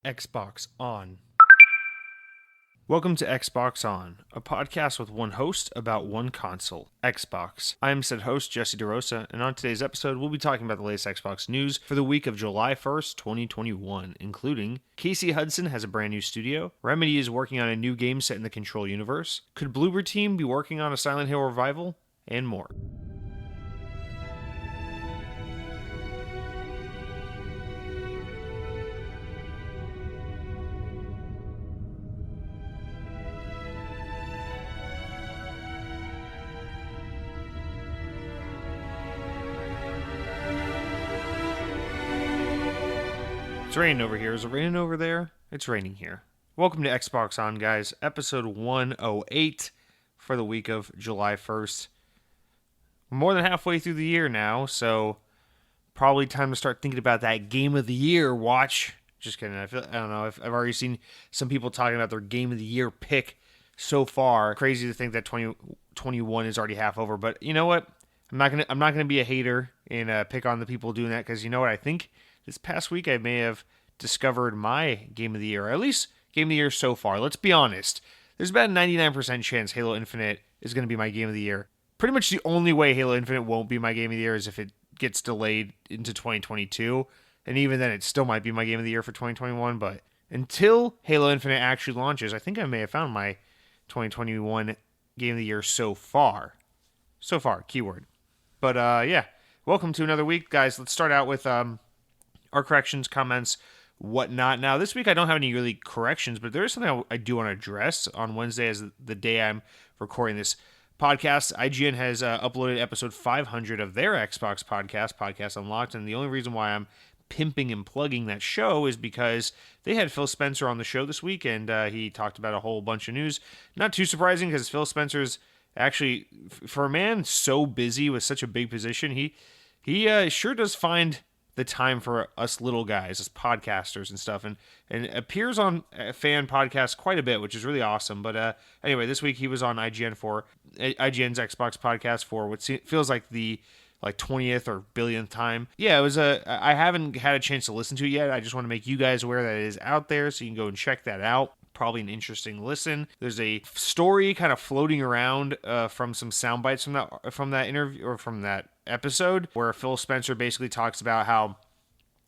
Xbox On. Welcome to Xbox On, a podcast with one host about one console, Xbox. I am said host, Jesse DeRosa, and on today's episode, we'll be talking about the latest Xbox news for the week of July 1st, 2021, including Casey Hudson has a brand new studio, Remedy is working on a new game set in the Control universe, could Bloober Team be working on a Silent Hill revival, and more. It's raining over here. Is it raining over there? It's raining here. Welcome to Xbox On, guys. Episode 108 for the week of July 1st. We're more than halfway through the year now, so probably time to start thinking about that Game of the Year watch. Just kidding. I don't know. I've already seen some people talking about their Game of the Year pick so far. Crazy to think that 2021 is already half over, but you know what? I'm not gonna be a hater and pick on the people doing that, because you know what? I think this past week I may have discovered my Game of the Year, or at least Game of the Year so far. Let's be honest. There's about a 99% chance Halo Infinite is going to be my Game of the Year. Pretty much the only way Halo Infinite won't be my Game of the Year is if it gets delayed into 2022. And even then, it still might be my Game of the Year for 2021. But until Halo Infinite actually launches, I think I may have found my 2021 Game of the Year so far. So far, keyword. But yeah, welcome to another week, guys. Let's start out with our corrections, comments, whatnot. Now, this week I don't have any really corrections, but there is something I do want to address. On Wednesday, as the day I'm recording this podcast, IGN has uploaded episode 500 of their Xbox Podcast Unlocked, and the only reason why I'm pimping and plugging that show is because they had Phil Spencer on the show this week, and he talked about a whole bunch of news. Not too surprising, because Phil Spencer's actually, for a man so busy with such a big position, he sure does find the time for us little guys as podcasters and stuff, and appears on fan podcasts quite a bit, which is really awesome. But anyway, this week he was on IGN's Xbox podcast for what feels like the 20th or billionth time. Yeah, it was I haven't had a chance to listen to it yet. I just want to make you guys aware that it is out there, so you can go and check that out. Probably an interesting listen. There's a story kind of floating around from some sound bites from that interview, or from that episode, where Phil Spencer basically talks about how,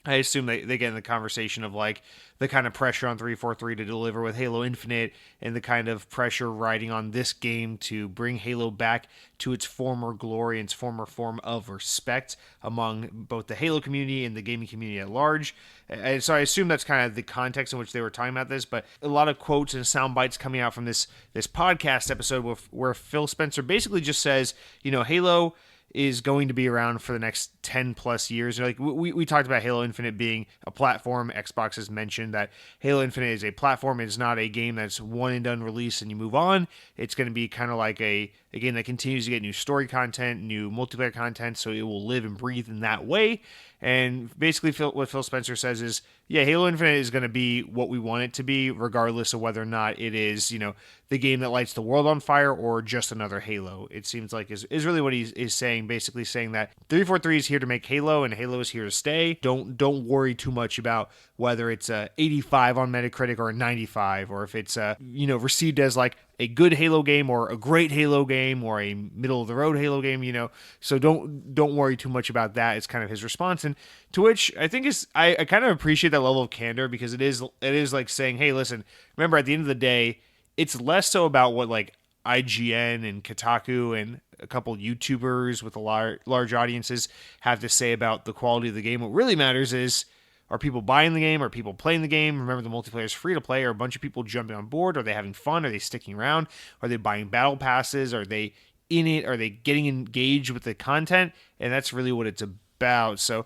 I assume they get in the conversation of like the kind of pressure on 343 to deliver with Halo Infinite, and the kind of pressure riding on this game to bring Halo back to its former glory and its former form of respect among both the Halo community and the gaming community at large. And so I assume that's kind of the context in which they were talking about this, but a lot of quotes and sound bites coming out from this podcast episode where Phil Spencer basically just says, you know, Halo is going to be around for the next 10 plus years. Like we talked about Halo Infinite being a platform. Xbox has mentioned that Halo Infinite is a platform. It's not a game that's one and done release and you move on. It's going to be kind of like a game that continues to get new story content, new multiplayer content, so it will live and breathe in that way. And basically what Phil Spencer says is, yeah, Halo Infinite is going to be what we want it to be, regardless of whether or not it is, you know, the game that lights the world on fire or just another Halo. It seems like is really what he's saying, basically saying that 343 is here to make Halo, and Halo is here to stay. Don't worry too much about whether it's a 85 on Metacritic or a 95, or if it's received as like a good Halo game or a great Halo game or a middle of the road Halo game, you know. So don't worry too much about that. It's kind of his response, and to which I think I kind of appreciate that level of candor, because it is like saying, hey, listen, remember, at the end of the day, it's less so about what like IGN and Kotaku and a couple YouTubers with large audiences have to say about the quality of the game. What really matters is, are people buying the game? Are people playing the game? Remember, the multiplayer is free to play. Are a bunch of people jumping on board? Are they having fun? Are they sticking around? Are they buying battle passes? Are they in it? Are they getting engaged with the content? And that's really what it's about. So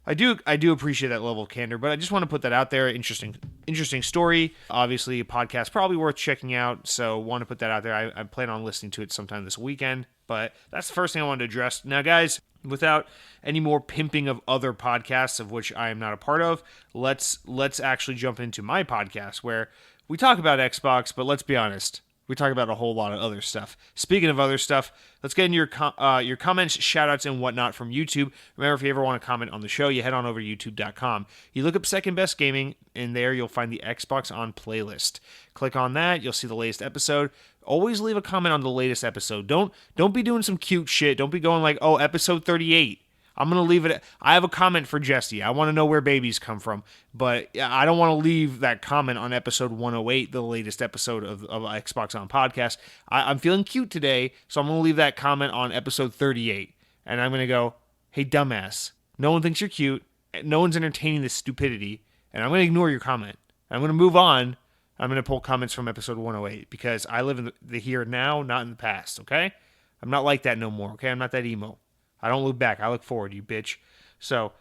I do appreciate that level of candor, but I just want to put that out there. Interesting story. Obviously, a podcast probably worth checking out, so want to put that out there. I plan on listening to it sometime this weekend, but that's the first thing I wanted to address. Now, guys, without any more pimping of other podcasts, of which I am not a part of, let's actually jump into my podcast, where we talk about Xbox, but let's be honest, We talk about a whole lot of other stuff. Speaking of other stuff, let's get into your comments, shoutouts, and whatnot from YouTube. Remember, if you ever want to comment on the show, you head on over to youtube.com. You look up Second Best Gaming, and there you'll find the Xbox On playlist. Click on that. You'll see the latest episode. Always leave a comment on the latest episode. Don't be doing some cute shit. Don't be going like, oh, episode 38. I'm going to leave it. I have a comment for Jesse. I want to know where babies come from. But I don't want to leave that comment on episode 108, the latest episode of Xbox On Podcast. I'm feeling cute today, so I'm going to leave that comment on episode 38. And I'm going to go, hey, dumbass. No one thinks you're cute. No one's entertaining this stupidity. And I'm going to ignore your comment. I'm going to move on. I'm going to pull comments from episode 108 because I live in the here and now, not in the past, okay? I'm not like that no more, okay? I'm not that emo. I don't look back. I look forward, you bitch. So,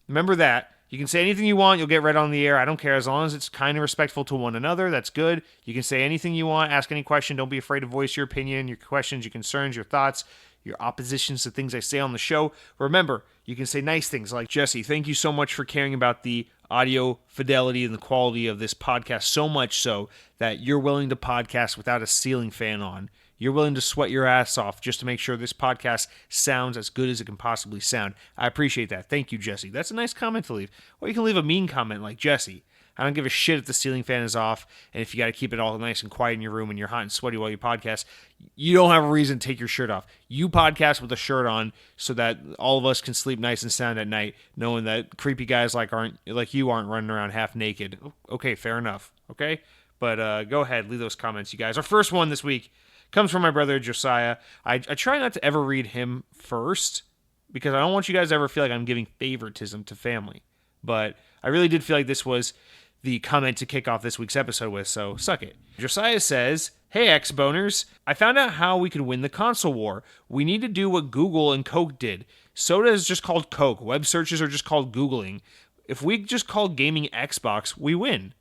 remember that. You can say anything you want. You'll get read on the air. I don't care. As long as it's kind of respectful to one another, that's good. You can say anything you want. Ask any question. Don't be afraid to voice your opinion, your questions, your concerns, your thoughts, your oppositions to things I say on the show. Remember, you can say nice things like, Jesse, thank you so much for caring about the audio fidelity and the quality of this podcast, so much so that you're willing to podcast without a ceiling fan on. You're willing to sweat your ass off just to make sure this podcast sounds as good as it can possibly sound. I appreciate that. Thank you, Jesse. That's a nice comment to leave. Or you can leave a mean comment like, Jesse, I don't give a shit if the ceiling fan is off, and if you got to keep it all nice and quiet in your room and you're hot and sweaty while you podcast, you don't have a reason to take your shirt off. You podcast with a shirt on so that all of us can sleep nice and sound at night, knowing that creepy guys like you aren't running around half naked. Okay, fair enough. Okay? But go ahead, leave those comments, you guys. Our first one this week comes from my brother, Josiah. I try not to ever read him first because I don't want you guys to ever feel like I'm giving favoritism to family. But I really did feel like this was the comment to kick off this week's episode with, so suck it. Josiah says, hey, X-Boners, I found out how we could win the console war. We need to do what Google and Coke did. Soda is just called Coke. Web searches are just called Googling. If we just call gaming Xbox, we win.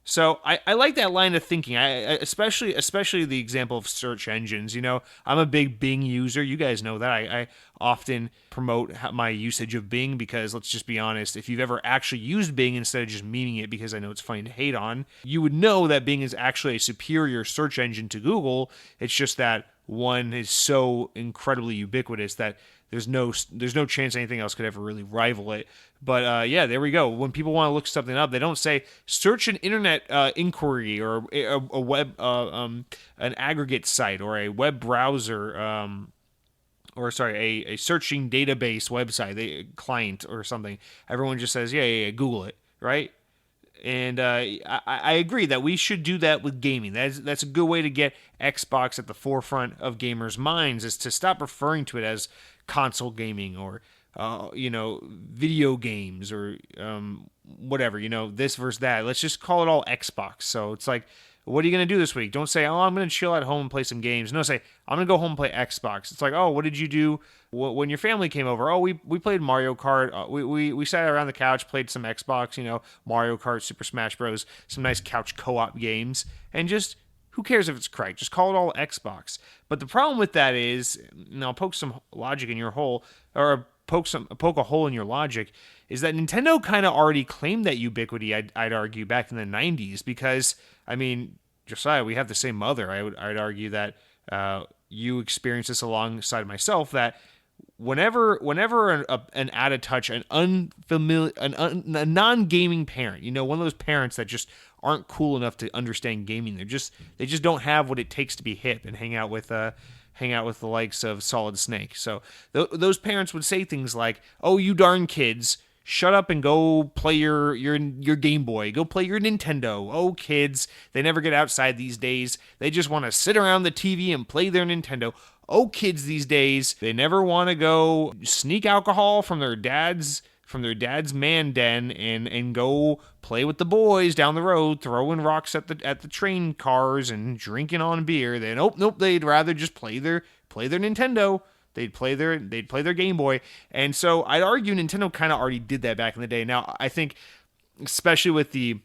So I like that line of thinking. I especially the example of search engines. You know, I'm a big Bing user. You guys know that. I often promote my usage of Bing because, let's just be honest, if you've ever actually used Bing instead of just memeing it because I know it's funny to hate on, you would know that Bing is actually a superior search engine to Google. It's just that one is so incredibly ubiquitous that there's no chance anything else could ever really rival it. But yeah, there we go. When people want to look something up, they don't say search an internet inquiry or a web an aggregate site or a web browser a searching database website, client or something. Everyone just says yeah, Google it, right? And I agree that we should do that with gaming. That's a good way to get Xbox at the forefront of gamers' minds, is to stop referring to it as console gaming or video games or whatever, this versus that. Let's just call it all Xbox. So it's like, what are you going to do this week? Don't say, oh, I'm going to chill at home and play some games. No, say, I'm going to go home and play Xbox. It's like, oh, what did you do when your family came over? Oh, we played Mario Kart. We sat around the couch, played some Xbox, Mario Kart, Super Smash Bros., some nice couch co-op games, and just, who cares if it's correct? Just call it all Xbox. But the problem with that is, and I'll poke some logic in your hole, or poke a hole in your logic, is that Nintendo kind of already claimed that ubiquity, I'd argue, back in the 90s, because, I mean, Josiah, we have the same mother. I'd argue that you experienced this alongside myself, that whenever an out of touch, a non-gaming parent, one of those parents that just aren't cool enough to understand gaming, they just don't have what it takes to be hip and hang out with the likes of Solid Snake. So those parents would say things like, "Oh, you darn kids, shut up and go play your Game Boy. Go play your Nintendo. Oh, kids, they never get outside these days. They just want to sit around the TV and play their Nintendo. Oh, kids these days, they never want to go sneak alcohol from their dad's man den and go play with the boys down the road, throwing rocks at the train cars and drinking on beer. Then nope, they'd rather just play their Nintendo. They'd play their Game Boy." And so I'd argue Nintendo kind of already did that back in the day. Now, I think, especially with the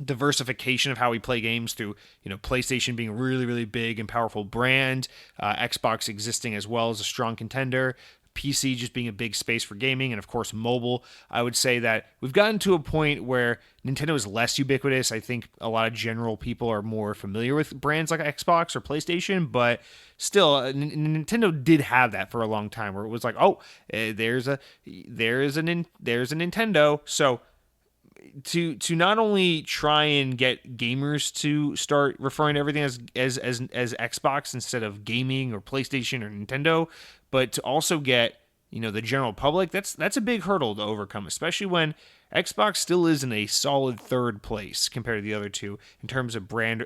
diversification of how we play games through, PlayStation being a really, really big and powerful brand, Xbox existing as well as a strong contender, PC just being a big space for gaming, and of course mobile, I would say that we've gotten to a point where Nintendo is less ubiquitous. I think a lot of general people are more familiar with brands like Xbox or PlayStation, but still, Nintendo did have that for a long time, where it was like, oh, there's a Nintendo. So to not only try and get gamers to start referring to everything as Xbox instead of gaming or PlayStation or Nintendo, but to also get the general public, that's a big hurdle to overcome, especially when Xbox still is in a solid third place compared to the other two in terms of brand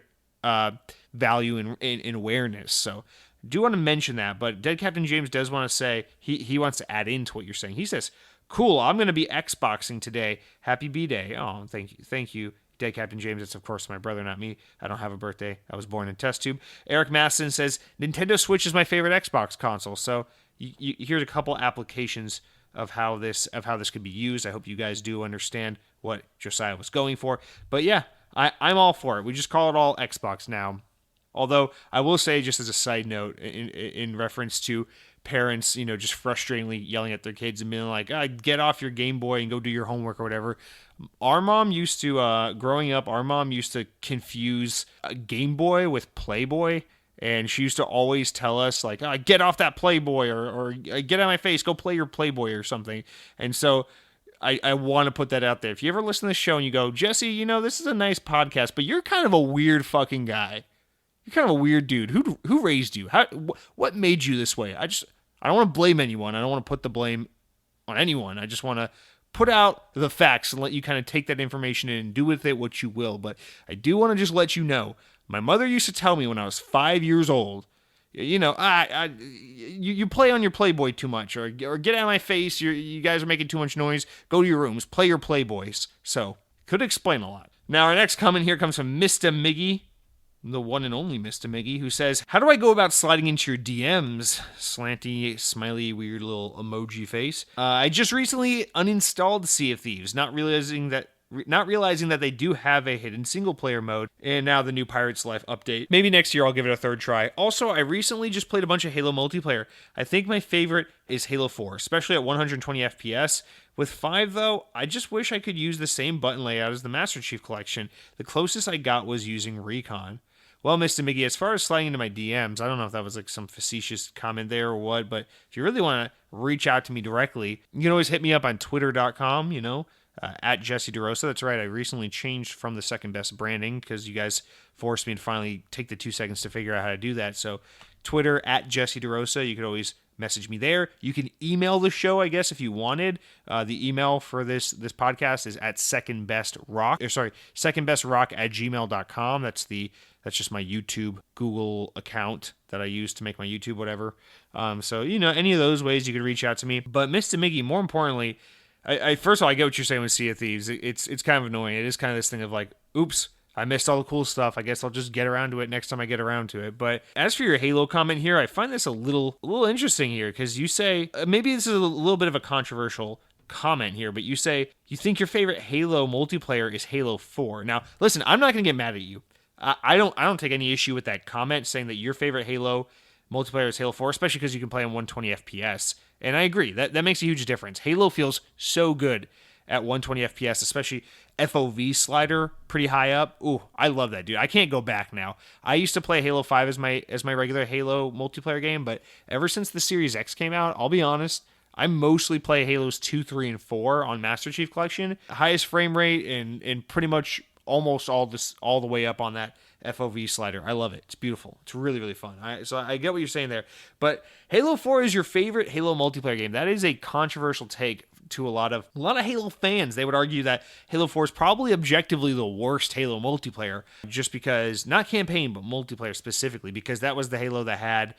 value and awareness. So I do want to mention that, but Dead Captain James does want to say he wants to add into what you're saying. He says, cool, I'm going to be Xboxing today. Happy B-Day. Oh, thank you, Dead Captain James. It's, of course, my brother, not me. I don't have a birthday. I was born in a test tube. Eric Masson says, Nintendo Switch is my favorite Xbox console. So here's a couple applications of how this could be used. I hope you guys do understand what Josiah was going for. But yeah, I'm all for it. We just call it all Xbox now. Although I will say, just as a side note, in reference to parents, just frustratingly yelling at their kids and being like, get off your Game Boy and go do your homework or whatever. Our mom used to, growing up, confuse Game Boy with Playboy. And she used to always tell us, like, get off that Playboy or get out of my face, go play your Playboy or something. And so I want to put that out there. If you ever listen to this show and you go, Jesse, this is a nice podcast, but you're kind of a weird fucking guy. You're kind of a weird dude. Who raised you? What made you this way? I don't want to blame anyone. I don't want to put the blame on anyone. I just want to put out the facts and let you kind of take that information in and do with it what you will. But I do want to just let you know, my mother used to tell me when I was 5 years old, you play on your Playboy too much, or get out of my face. You guys are making too much noise. Go to your rooms. Play your Playboys. So could explain a lot. Now our next comment here comes from Mr. Miggy. The one and only Mr. Miggy, who says, how do I go about sliding into your DMs? Slanty, smiley, weird little emoji face. I just recently uninstalled Sea of Thieves, not realizing that they do have a hidden single-player mode, and now the new Pirates Life update. Maybe next year I'll give it a third try. Also, I recently just played a bunch of Halo multiplayer. I think my favorite is Halo 4, especially at 120 FPS. With 5, though, I just wish I could use the same button layout as the Master Chief Collection. The closest I got was using Recon. Well, Mr. Miggy, as far as sliding into my DMs, I don't know if that was like some facetious comment there or what, but if you really want to reach out to me directly, you can always hit me up on twitter.com, at Jesse DeRosa. That's right, I recently changed from the second best branding because you guys forced me to finally take the 2 seconds to figure out how to do that. So Twitter at Jesse DeRosa, you could always message me there. You can email the show, I guess, if you wanted. The email for this podcast is at secondbestrock@gmail.com. That's just my YouTube Google account that I use to make my YouTube, whatever. So, any of those ways you could reach out to me. But Mr. Miggy, more importantly, I first of all, I get what you're saying with Sea of Thieves. It's kind of annoying. It is kind of this thing of like, oops, I missed all the cool stuff. I guess I'll just get around to it next time I get around to it. But as for your Halo comment here, I find this a little interesting here because you say, maybe this is a little bit of a controversial comment here, but you say you think your favorite Halo multiplayer is Halo 4. Now, listen, I'm not going to get mad at you. I don't take any issue with that comment saying that your favorite Halo multiplayer is Halo 4, especially because you can play on 120 FPS. And I agree, that makes a huge difference. Halo feels so good at 120 FPS, especially FOV slider pretty high up. Ooh, I love that, dude. I can't go back now. I used to play Halo 5 as my regular Halo multiplayer game, but ever since the Series X came out, I'll be honest, I mostly play Halos 2, 3, and 4 on Master Chief Collection. Highest frame rate and pretty much almost all the way up on that FOV slider. I love it. It's beautiful. It's really, really fun. So I get what you're saying there. But Halo 4 is your favorite Halo multiplayer game. That is a controversial take to a lot of Halo fans. They would argue that Halo 4 is probably objectively the worst Halo multiplayer, just because, not campaign, but multiplayer specifically, because that was the Halo that had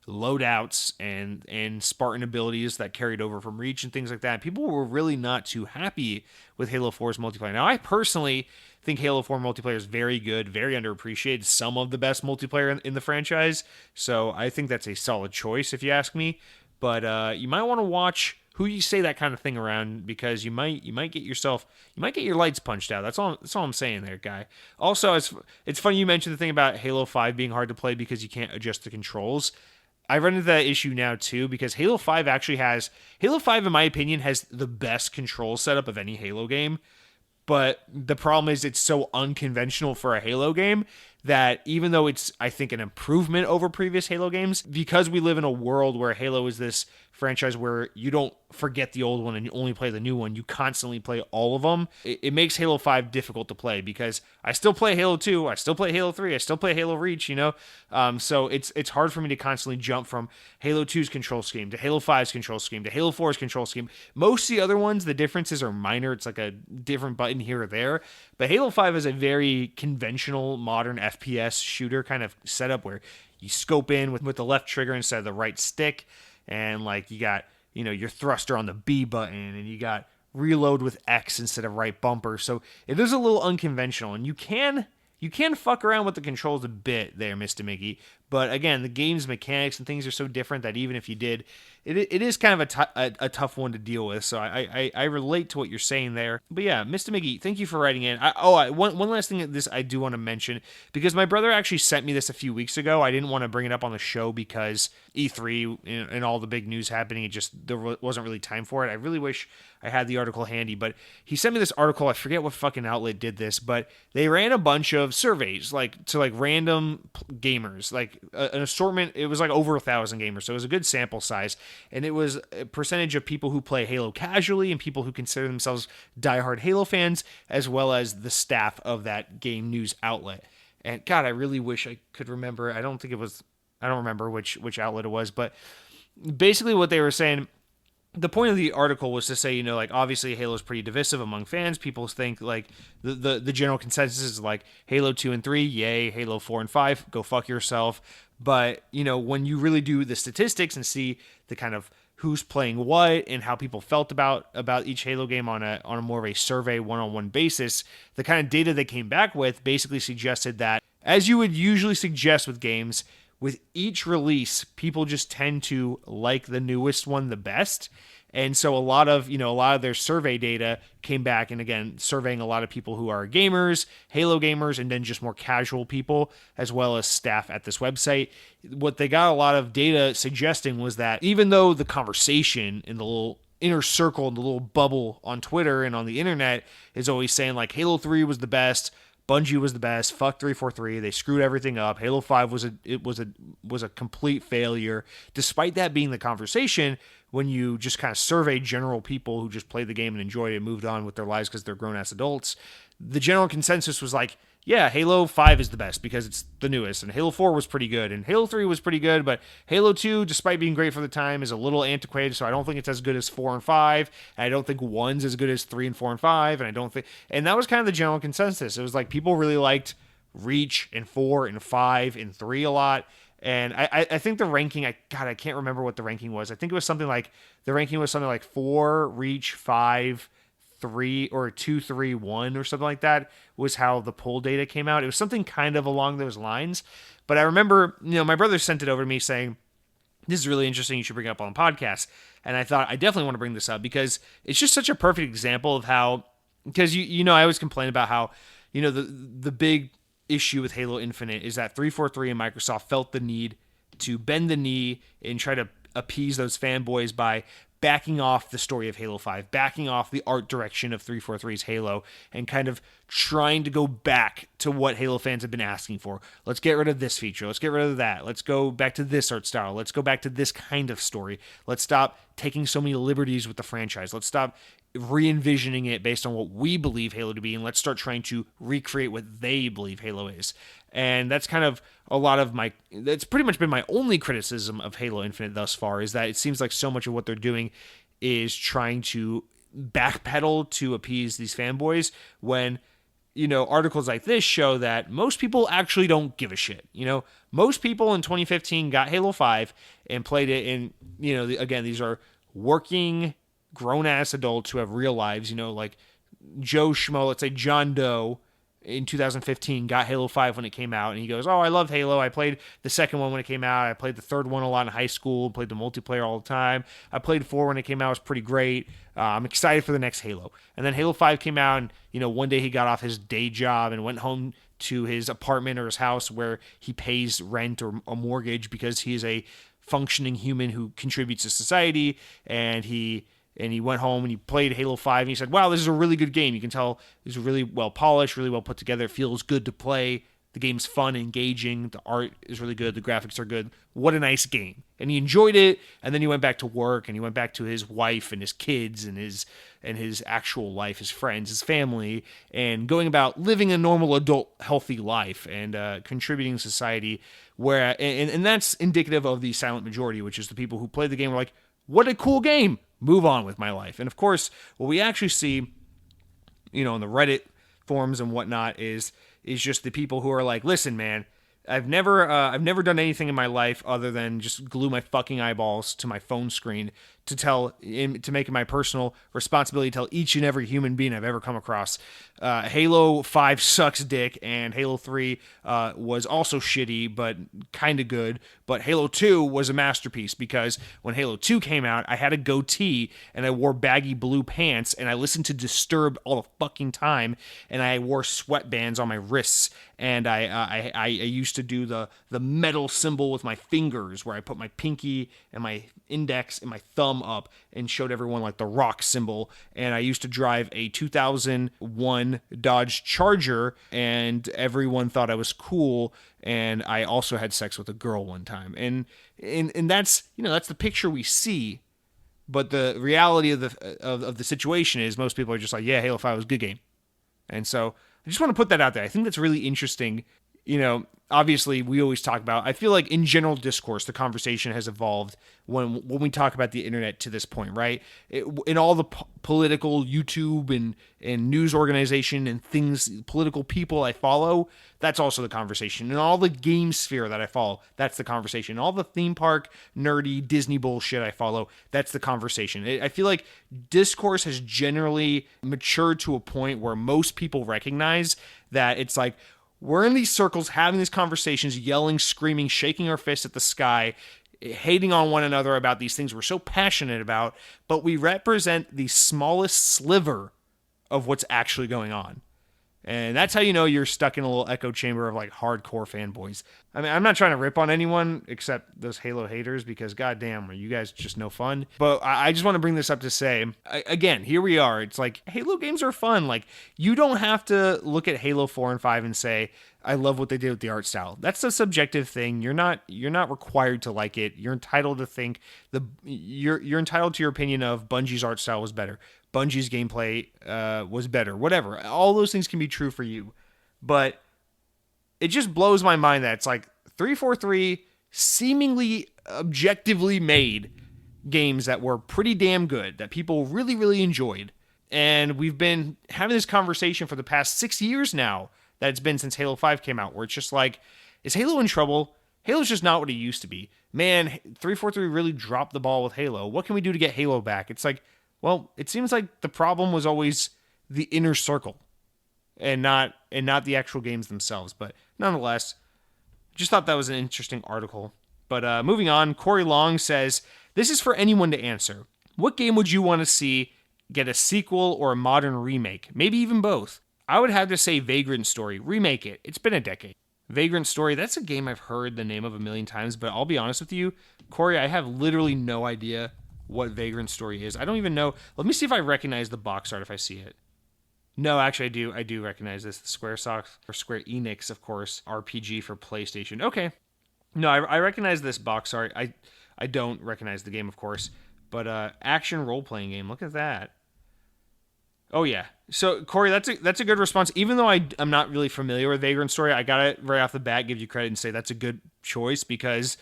loadouts and Spartan abilities that carried over from Reach and things like that. People were really not too happy with Halo 4's multiplayer. Now, I personally think Halo 4 multiplayer is very good, very underappreciated, some of the best multiplayer in the franchise, so I think that's a solid choice if you ask me. But you might want to watch who you say that kind of thing around, because you might get your lights punched out. That's all I'm saying there, guy. Also, it's funny you mentioned the thing about Halo 5 being hard to play because you can't adjust the controls. I run into that issue now too because Halo 5 Halo 5 in my opinion has the best control setup of any Halo game. But the problem is it's so unconventional for a Halo game that even though it's, I think, an improvement over previous Halo games, because we live in a world where Halo is this franchise where you don't forget the old one and you only play the new one, you constantly play all of them, it makes Halo 5 difficult to play because I still play Halo 2, I still play Halo 3, I still play Halo Reach, so it's hard for me to constantly jump from Halo 2's control scheme to Halo 5's control scheme to Halo 4's control scheme. Most of the other ones, the differences are minor. It's like a different button here or there. But Halo 5 is a very conventional modern FPS shooter kind of setup where you scope in with the left trigger instead of the right stick, and like you got your thruster on the B button, and you got reload with X instead of right bumper. So it is a little unconventional, and you can fuck around with the controls a bit there, Mr. Mickey. But again, the game's mechanics and things are so different that even if you did, it is kind of a tough one to deal with. So I relate to what you're saying there. But yeah, Mr. Mickey, thank you for writing in. One last thing that this I do want to mention, because my brother actually sent me this a few weeks ago. I didn't want to bring it up on the show because E3 and all the big news happening, there wasn't really time for it. I really wish I had the article handy, but he sent me this article. I forget what fucking outlet did this, but they ran a bunch of surveys to random gamers, an assortment. It was like over 1,000 gamers, so it was a good sample size, and it was a percentage of people who play Halo casually and people who consider themselves diehard Halo fans, as well as the staff of that game news outlet. And God, I really wish I could remember. I don't remember which outlet it was, but basically what they were saying, the point of the article was to say, obviously Halo is pretty divisive among fans. People think the general consensus is Halo 2 and 3, yay. Halo 4 and 5, go fuck yourself. But, when you really do the statistics and see the kind of who's playing what and how people felt about each Halo game on a more of a survey one-on-one basis, the kind of data they came back with basically suggested that, as you would usually suggest with games, with each release, people just tend to like the newest one the best. And so a lot of their survey data came back, and again, surveying a lot of people who are gamers, Halo gamers, and then just more casual people, as well as staff at this website. What they got a lot of data suggesting was that even though the conversation in the little inner circle, in the little bubble on Twitter and on the internet is always saying Halo 3 was the best, Bungie was the best, fuck 343, they screwed everything up, Halo 5 was a complete failure. Despite that being the conversation, when you just kind of survey general people who just played the game and enjoyed it and moved on with their lives because they're grown-ass adults, the general consensus was yeah, Halo 5 is the best because it's the newest, and Halo 4 was pretty good, and Halo 3 was pretty good, but Halo 2, despite being great for the time, is a little antiquated, so I don't think it's as good as 4 and 5, and I don't think 1's as good as 3 and 4 and 5, and that was kind of the general consensus. It was people really liked Reach and 4 and 5 and 3 a lot, and I think the ranking, I can't remember what the ranking was. I think it was something the ranking was something 4, Reach, 5, 3, or 2, 3, 1, or something like that was how the poll data came out. It was something kind of along those lines. But I remember, my brother sent it over to me saying, this is really interesting, you should bring it up on the podcast. And I thought, I definitely want to bring this up because it's just such a perfect example of how, because I always complain about how, the big issue with Halo Infinite is that 343 and Microsoft felt the need to bend the knee and try to appease those fanboys by backing off the story of Halo 5, backing off the art direction of 343's Halo, and kind of trying to go back to what Halo fans have been asking for. Let's get rid of this feature. Let's get rid of that. Let's go back to this art style. Let's go back to this kind of story. Let's stop taking so many liberties with the franchise. Let's stop re-envisioning it based on what we believe Halo to be, and let's start trying to recreate what they believe Halo is. And that's kind of that's pretty much been my only criticism of Halo Infinite thus far, is that it seems like so much of what they're doing is trying to backpedal to appease these fanboys when, articles like this show that most people actually don't give a shit. Most people in 2015 got Halo 5 and played it, and, again, these are working grown-ass adults who have real lives, Joe Schmo, let's say John Doe, in 2015 got Halo 5 when it came out, and he goes, oh, I love Halo. I played the second one when it came out. I played the third one a lot in high school, played the multiplayer all the time. I played 4 when it came out. It was pretty great. I'm excited for the next Halo. And then Halo 5 came out, and, one day he got off his day job and went home to his apartment or his house where he pays rent or a mortgage because he is a functioning human who contributes to society, and he went home and he played Halo 5 and he said, wow, this is a really good game. You can tell it's really well polished, really well put together. It feels good to play. The game's fun, engaging. The art is really good. The graphics are good. What a nice game. And he enjoyed it. And then he went back to work and he went back to his wife and his kids and his actual life, his friends, his family, and going about living a normal adult, healthy life and contributing to society. And that's indicative of the silent majority, which is the people who play the game were like, what a cool game. Move on with my life. And of course, what we actually see, in the Reddit forums and whatnot is just the people who are like, listen, man, I've never done anything in my life other than just glue my fucking eyeballs to my phone screen to make it my personal responsibility to tell each and every human being I've ever come across. Halo 5 sucks dick, and Halo 3 was also shitty, but kind of good. But Halo 2 was a masterpiece because when Halo 2 came out, I had a goatee, and I wore baggy blue pants, and I listened to Disturbed all the fucking time, and I wore sweatbands on my wrists, and I used to do the metal symbol with my fingers, where I put my pinky and my index and my thumb up and showed everyone like the rock symbol. And I used to drive a 2001 Dodge Charger, and everyone thought I was cool. And I also had sex with a girl one time, and that's that's the picture we see. But the reality of the situation is most people are just like, yeah, Halo 5 was a good game. And so I just want to put that out there. I think that's really interesting. Obviously, we always talk about, I feel like in general discourse, the conversation has evolved when we talk about the internet to this point, right? In all the political YouTube and news organization and things, political people I follow, that's also the conversation. In all the game sphere that I follow, that's the conversation. In all the theme park, nerdy, Disney bullshit I follow, that's the conversation. I feel like discourse has generally matured to a point where most people recognize that it's like, we're in these circles having these conversations, yelling, screaming, shaking our fists at the sky, hating on one another about these things we're so passionate about, but we represent the smallest sliver of what's actually going on. And that's how you know you're stuck in a little echo chamber of like hardcore fanboys. I mean, I'm not trying to rip on anyone except those Halo haters because goddamn, are you guys just no fun? But I just want to bring this up to say, again, here we are. It's like Halo games are fun. Like you don't have to look at Halo 4 and 5 and say, I love what they did with the art style. That's a subjective thing. You're not required to like it. You're entitled to think you're entitled to your opinion of Bungie's art style was better. Bungie's gameplay was better, whatever. All those things can be true for you. But it just blows my mind that it's like 343 seemingly objectively made games that were pretty damn good, that people really, really enjoyed. And we've been having this conversation for the past 6 years now that it's been since Halo 5 came out, where it's just like, is Halo in trouble? Halo's just not what it used to be. Man, 343 really dropped the ball with Halo. What can we do to get Halo back? It's like, well, it seems like the problem was always the inner circle and not the actual games themselves. But nonetheless, just thought that was an interesting article. But moving on, Corey Long says, this is for anyone to answer. What game would you want to see get a sequel or a modern remake? Maybe even both. I would have to say Vagrant Story. Remake it. It's been a decade. Vagrant Story, that's a game I've heard the name of a million times, but I'll be honest with you, Corey, I have literally no idea what Vagrant Story is. I don't even know. Let me see if I recognize the box art if I see it. No, actually I do recognize this. The Squaresoft, or Square Enix, of course, RPG for PlayStation. Okay. No, I recognize this box art. I don't recognize the game, of course, but action role-playing game. Look at that. Oh, yeah. So, Corey, that's a good response. Even though I'm not really familiar with Vagrant Story, I got it right off the bat, give you credit and say that's a good choice because,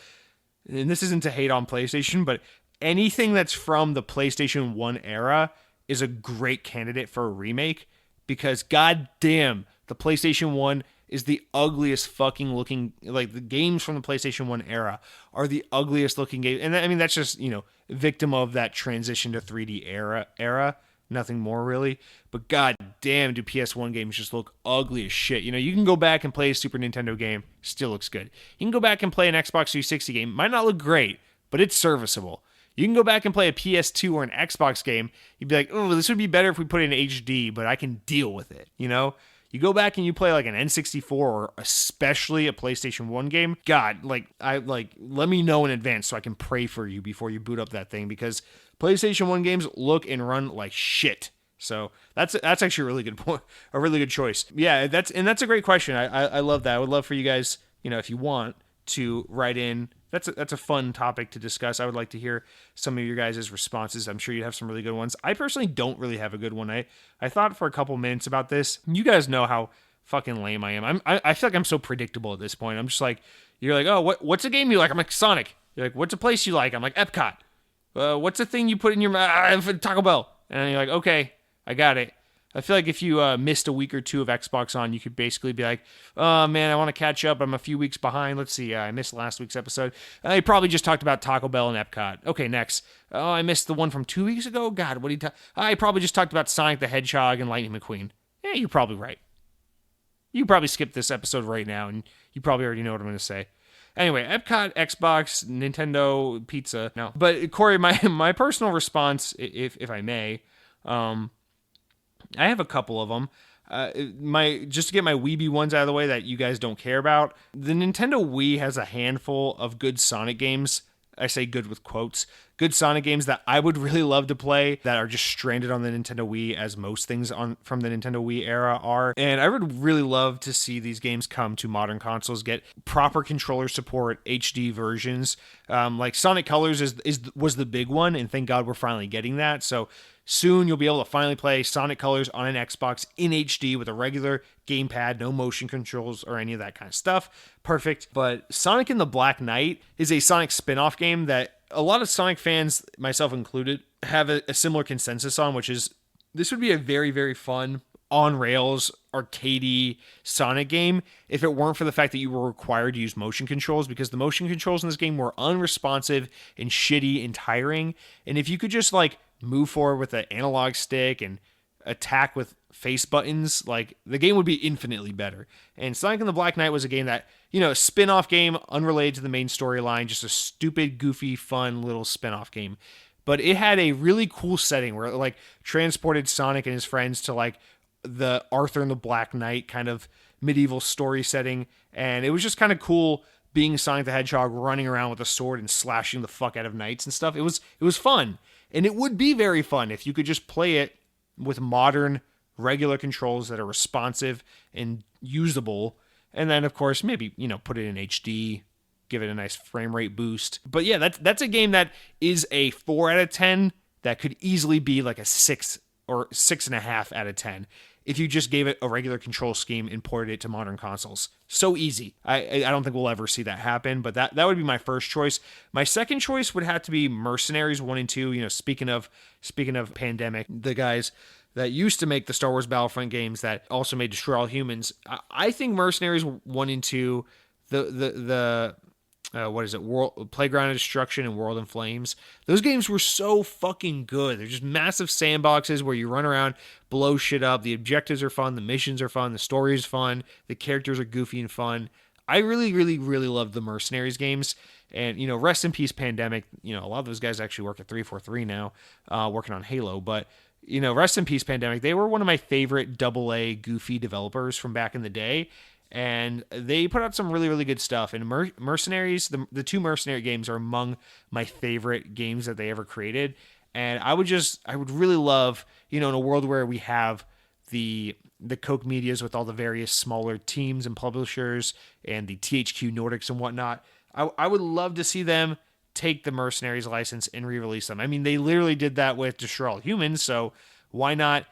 and this isn't to hate on PlayStation, but anything that's from the PlayStation 1 era is a great candidate for a remake because, goddamn, the PlayStation 1 is the ugliest fucking looking, like the games from the PlayStation 1 era are the ugliest looking games. And I mean, that's just, victim of that transition to 3D era. Nothing more really, but god damn do PS1 games just look ugly as shit. You can go back and play a Super Nintendo game, still looks good. You can go back and play an Xbox 360 game, might not look great, but it's serviceable. You can go back and play a PS2 or an Xbox game, you'd be like, oh, this would be better if we put it in HD, but I can deal with it, You You go back and you play like an N64 or especially a PlayStation 1 game, God, let me know in advance so I can pray for you before you boot up that thing, because PlayStation 1 games look and run like shit. So that's actually a really good point, a really good choice. Yeah, that's a great question. I love that. I would love for you guys, if you want to write in. That's a fun topic to discuss. I would like to hear some of your guys' responses. I'm sure you have some really good ones. I personally don't really have a good one. I thought for a couple minutes about this. You guys know how fucking lame I am. I feel like I'm so predictable at this point. I'm just like, you're like, oh, what's a game you like? I'm like, Sonic. You're like, what's a place you like? I'm like, Epcot. What's a thing you put in your mouth? Taco Bell. And you're like, okay, I got it. I feel like if you missed a week or two of Xbox On, you could basically be like, oh, man, I want to catch up. I'm a few weeks behind. Let's see. I missed last week's episode. I probably just talked about Taco Bell and Epcot. Okay, next. Oh, I missed the one from 2 weeks ago? God, what did you I probably just talked about Sonic the Hedgehog and Lightning McQueen. Yeah, you're probably right. You probably skipped this episode right now, and you probably already know what I'm going to say. Anyway, Epcot, Xbox, Nintendo, pizza. No. But, Corey, my personal response, if I may, I have a couple of them. Just to get my Weeby ones out of the way that you guys don't care about. The Nintendo Wii has a handful of good Sonic games. I say good with quotes. Good Sonic games that I would really love to play that are just stranded on the Nintendo Wii, as most things from the Nintendo Wii era are. And I would really love to see these games come to modern consoles, get proper controller support, HD versions. Like Sonic Colors was the big one, and thank God we're finally getting that. So soon you'll be able to finally play Sonic Colors on an Xbox in HD with a regular gamepad, no motion controls or any of that kind of stuff. Perfect. But Sonic and the Black Knight is a Sonic spin-off game that a lot of Sonic fans, myself included, have a similar consensus on, which is this would be a very, very fun, on-rails, arcadey Sonic game if it weren't for the fact that you were required to use motion controls, because the motion controls in this game were unresponsive and shitty and tiring. And if you could just move forward with an analog stick and attack with face buttons, the game would be infinitely better. And Sonic and the Black Knight was a game that, a spin-off game unrelated to the main storyline, just a stupid, goofy, fun little spin-off game. But it had a really cool setting where it transported Sonic and his friends to the Arthur and the Black Knight kind of medieval story setting. And it was just kind of cool being Sonic the Hedgehog running around with a sword and slashing the fuck out of knights and stuff. It was fun. And it would be very fun if you could just play it with modern, regular controls that are responsive and usable. And then, of course, maybe, put it in HD, give it a nice frame rate boost. But yeah, that's a game that is a 4 out of 10 that could easily be like a 6 or 6.5 out of 10 if you just gave it a regular control scheme and ported it to modern consoles. So easy. I don't think we'll ever see that happen, but that would be my first choice. My second choice would have to be Mercenaries 1 and 2. Speaking of Pandemic, the guys that used to make the Star Wars Battlefront games that also made Destroy All Humans. I think Mercenaries 1 and 2, World Playground of Destruction and World in Flames. Those games were so fucking good. They're just massive sandboxes where you run around, blow shit up. The objectives are fun, the missions are fun, the story is fun, the characters are goofy and fun. I really, really, really loved the Mercenaries games. And, rest in peace, Pandemic. A lot of those guys actually work at 343 now, working on Halo. But, rest in peace, Pandemic. They were one of my favorite AA goofy developers from back in the day. And they put out some really, really good stuff. And Mercenaries, the two Mercenary games are among my favorite games that they ever created. And I would really love, in a world where we have the Koch Medias with all the various smaller teams and publishers and the THQ Nordics and whatnot, I would love to see them take the Mercenaries license and re-release them. I mean, they literally did that with Destroy All Humans, so why not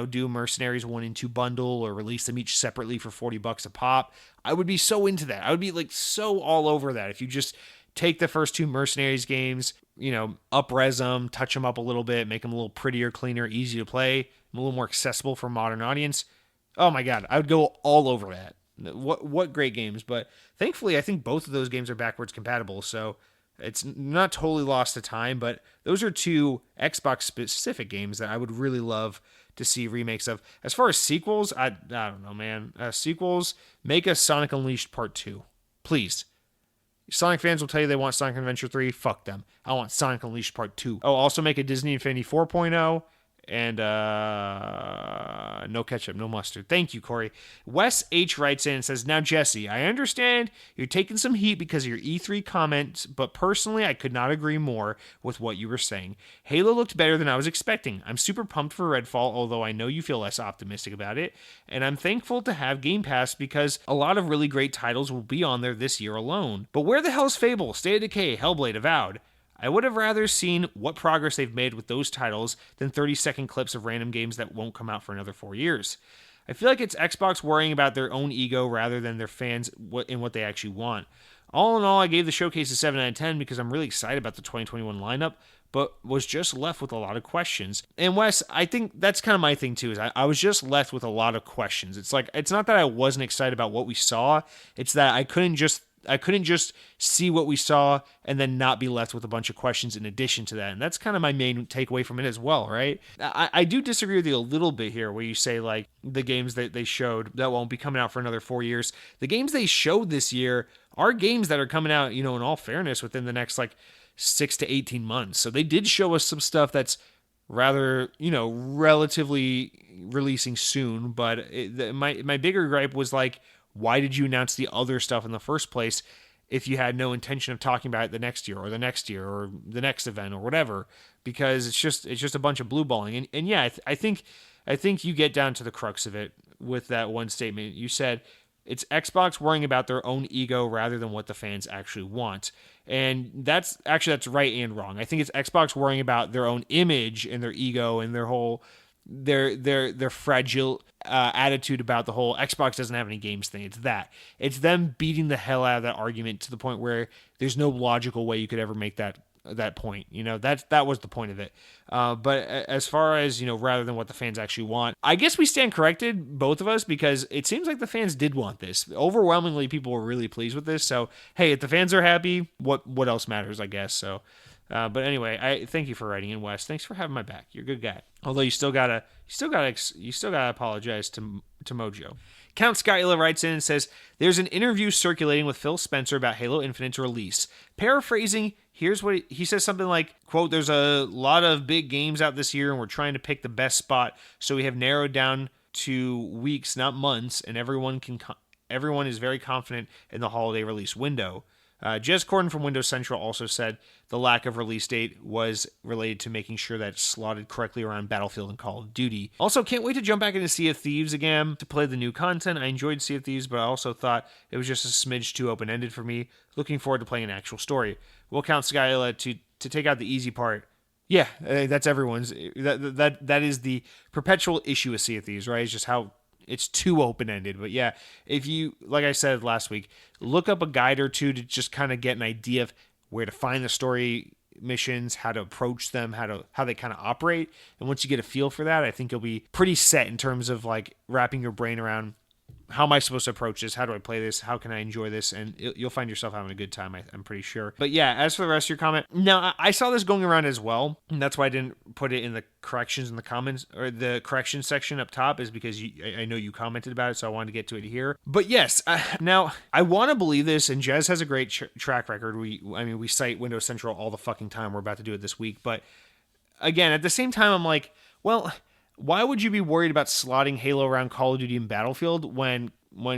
do Mercenaries 1 and 2 bundle or release them each separately for $40 a pop? I would be so into that. I would be so all over that if you just take the first two Mercenaries games, up-res them, touch them up a little bit, make them a little prettier, cleaner, easy to play, a little more accessible for a modern audience. Oh my God, I would go all over that. What great games. But thankfully, I think both of those games are backwards compatible, so it's not totally lost to time, but those are two Xbox-specific games that I would really love to see remakes of. As far as sequels, I don't know, man. Sequels, make a Sonic Unleashed Part 2. Please. Sonic fans will tell you they want Sonic Adventure 3. Fuck them. I want Sonic Unleashed Part 2. Oh, also make a Disney Infinity 4.0 And no ketchup, no mustard. Thank you, Corey. Wes H writes in and says, now, Jesse, I understand you're taking some heat because of your E3 comments, but personally, I could not agree more with what you were saying. Halo looked better than I was expecting. I'm super pumped for Redfall, although I know you feel less optimistic about it. And I'm thankful to have Game Pass because a lot of really great titles will be on there this year alone. But where the hell's Fable, State of Decay, Hellblade, Avowed? I would have rather seen what progress they've made with those titles than 30-second clips of random games that won't come out for another 4 years. I feel like it's Xbox worrying about their own ego rather than their fans in what they actually want. All in all, I gave the showcase a 7 out of 10 because I'm really excited about the 2021 lineup, but was just left with a lot of questions. And Wes, I think that's kind of my thing too, is I was just left with a lot of questions. It's like, it's not that I wasn't excited about what we saw, it's that I couldn't just see what we saw and then not be left with a bunch of questions in addition to that. And that's kind of my main takeaway from it as well, right? I do disagree with you a little bit here where you say like the games that they showed that won't be coming out for another 4 years. The games they showed this year are games that are coming out, in all fairness, within the next like 6 to 18 months. So they did show us some stuff that's rather, relatively releasing soon. But my bigger gripe was like, why did you announce the other stuff in the first place if you had no intention of talking about it the next year or the next year or the next event or whatever? Because it's just a bunch of blue balling. And yeah, I think you get down to the crux of it with that one statement. You said it's Xbox worrying about their own ego rather than what the fans actually want. And that's right and wrong. I think it's Xbox worrying about their own image and their ego and their whole their fragile attitude about the whole Xbox doesn't have any games thing. It's them beating the hell out of that argument to the point where there's no logical way you could ever make that point. That was the point of it. But as far as rather than what the fans actually want, I guess we stand corrected, both of us, because it seems like the fans did want this. Overwhelmingly, people were really pleased with this. So hey, if the fans are happy, what else matters, I guess. So. But anyway, I thank you for writing in, Wes. Thanks for having my back. You're a good guy. Although you still gotta apologize to Mojo. Count Skyla writes in and says, there's an interview circulating with Phil Spencer about Halo Infinite's release. Paraphrasing, here's what he says, something like, quote, there's a lot of big games out this year and we're trying to pick the best spot, so we have narrowed down to weeks, not months, and everyone is very confident in the holiday release window. Jez Corden from Windows Central also said the lack of release date was related to making sure that it's slotted correctly around Battlefield and Call of Duty. Also, can't wait to jump back into Sea of Thieves again to play the new content. I enjoyed Sea of Thieves, but I also thought it was just a smidge too open-ended for me. Looking forward to playing an actual story. We'll count Skyla to take out the easy part. Yeah, that's everyone's. That is the perpetual issue with Sea of Thieves, right? It's just how it's too open-ended. But yeah, if you, like I said last week, look up a guide or two to just kind of get an idea of where to find the story missions, how to approach them, how they kind of operate. And once you get a feel for that, I think you'll be pretty set in terms of like wrapping your brain around, how am I supposed to approach this? How do I play this? How can I enjoy this? And you'll find yourself having a good time, I'm pretty sure. But yeah, as for the rest of your comment, now I saw this going around as well, and that's why I didn't put it in the corrections in the comments, or the corrections section up top, is because I know you commented about it, so I wanted to get to it here. But yes, now I want to believe this, and Jez has a great track record. We cite Windows Central all the fucking time. We're about to do it this week. But again, at the same time, I'm like, well, why would you be worried about slotting Halo around Call of Duty and Battlefield when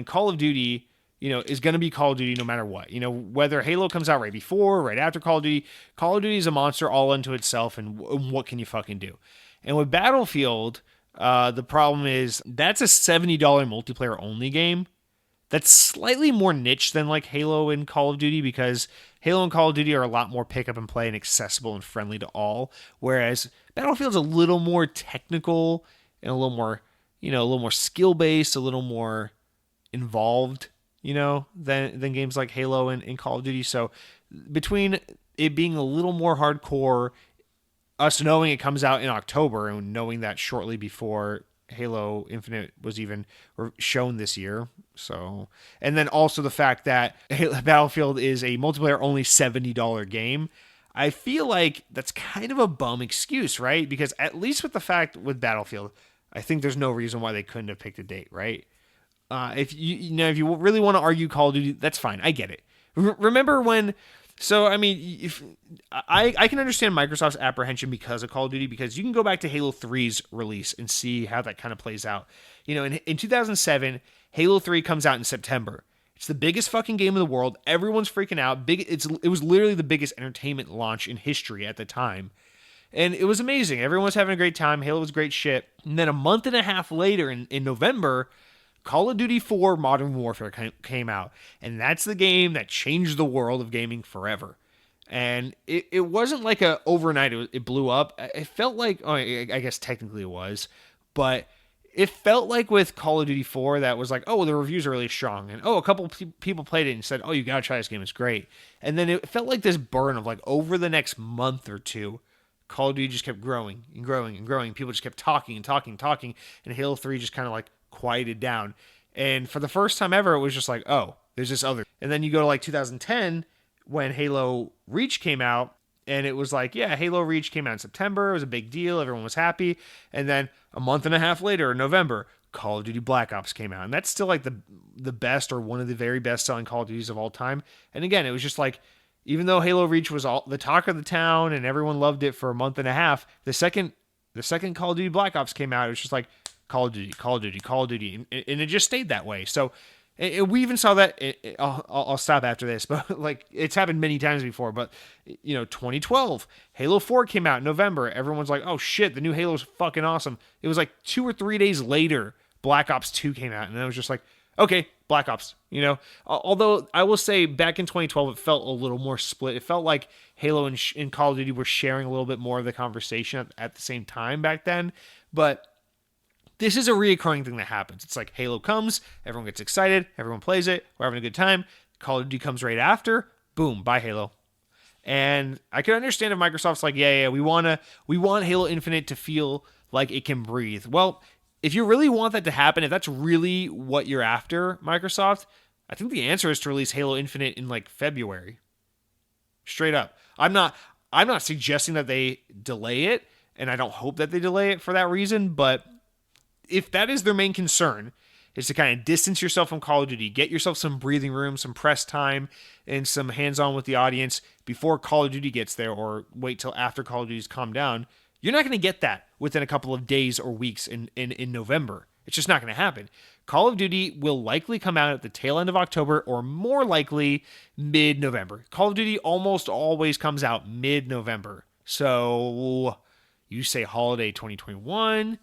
Call of Duty, is going to be Call of Duty no matter what? Whether Halo comes out right before, right after Call of Duty is a monster all unto itself, and what can you fucking do? And with Battlefield, the problem is that's a $70 multiplayer only game. That's slightly more niche than like Halo and Call of Duty, because Halo and Call of Duty are a lot more pick up and play and accessible and friendly to all, whereas Battlefield's a little more technical and a little more skill based, a little more involved, than games like Halo and Call of Duty. So between it being a little more hardcore, us knowing it comes out in October and knowing that shortly before Halo Infinite was even shown this year. So, and then also the fact that Battlefield is a multiplayer only $70 game, I feel like that's kind of a bum excuse, right? Because at least with Battlefield, I think there's no reason why they couldn't have picked a date, right? If you really want to argue Call of Duty, that's fine. I get it. Remember when So, I mean, if I can understand Microsoft's apprehension because of Call of Duty, because you can go back to Halo 3's release and see how that kind of plays out. In 2007, Halo 3 comes out in September. It's the biggest fucking game in the world. Everyone's freaking out. It was literally the biggest entertainment launch in history at the time. And it was amazing. Everyone was having a great time. Halo was great shit. And then a month and a half later in November, Call of Duty 4 Modern Warfare came out. And that's the game that changed the world of gaming forever. And it wasn't like a overnight it blew up. It felt like, I guess technically it was, but it felt like with Call of Duty 4 that was like, oh, the reviews are really strong. And a couple people played it and said, oh, you got to try this game. It's great. And then it felt like this burn of like over the next month or two, Call of Duty just kept growing and growing and growing. People just kept talking and talking and talking. And Halo 3 just kind of like quieted down. And for the first time ever, it was just like, oh, there's this other. And then you go to like 2010 when Halo Reach came out. And it was like, yeah, Halo Reach came out in September. It was a big deal. Everyone was happy. And then a month and a half later, in November, Call of Duty Black Ops came out. And that's still like the best or one of the very best selling Call of Duties of all time. And again, it was just like, even though Halo Reach was all the talk of the town and everyone loved it for a month and a half, the second Call of Duty Black Ops came out, it was just like Call of Duty, Call of Duty, Call of Duty. And it just stayed that way. So we even saw that. I'll stop after this, but like it's happened many times before. But 2012, Halo 4 came out in November. Everyone's like, "Oh shit, the new Halo's fucking awesome." It was like 2 or 3 days later, Black Ops 2 came out, and I was just like, "Okay, Black Ops." Although I will say, back in 2012, it felt a little more split. It felt like Halo and Call of Duty were sharing a little bit more of the conversation at the same time back then, but this is a reoccurring thing that happens. It's like Halo comes, everyone gets excited, everyone plays it, we're having a good time. Call of Duty comes right after, boom, bye Halo. And I can understand if Microsoft's like, yeah, we want Halo Infinite to feel like it can breathe. Well, if you really want that to happen, if that's really what you're after, Microsoft, I think the answer is to release Halo Infinite in like February. Straight up. I'm not suggesting that they delay it, and I don't hope that they delay it for that reason, but if that is their main concern, is to kind of distance yourself from Call of Duty, get yourself some breathing room, some press time, and some hands-on with the audience before Call of Duty gets there, or wait till after Call of Duty's calmed down, you're not going to get that within a couple of days or weeks in November. It's just not going to happen. Call of Duty will likely come out at the tail end of October, or more likely mid-November. Call of Duty almost always comes out mid-November. So you say holiday 2021,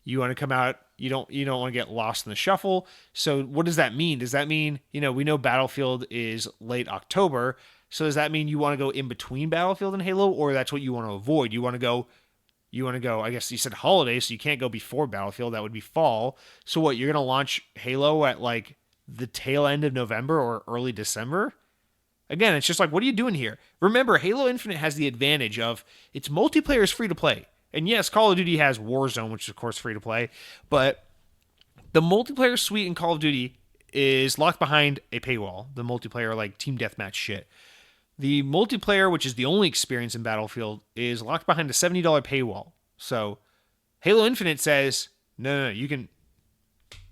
you want to come out, you don't want to get lost in the shuffle. So what does that mean? Does that mean, we know Battlefield is late October. So does that mean you want to go in between Battlefield and Halo, or that's what you want to avoid? You want to go, I guess you said holiday, so you can't go before Battlefield. That would be fall. So what, you're going to launch Halo at like the tail end of November or early December? Again, it's just like, what are you doing here? Remember, Halo Infinite has the advantage of its multiplayer is free to play. And yes, Call of Duty has Warzone, which is of course free to play, but the multiplayer suite in Call of Duty is locked behind a paywall. The multiplayer, like team deathmatch shit. The multiplayer, which is the only experience in Battlefield, is locked behind a $70 paywall. So Halo Infinite says, no, you can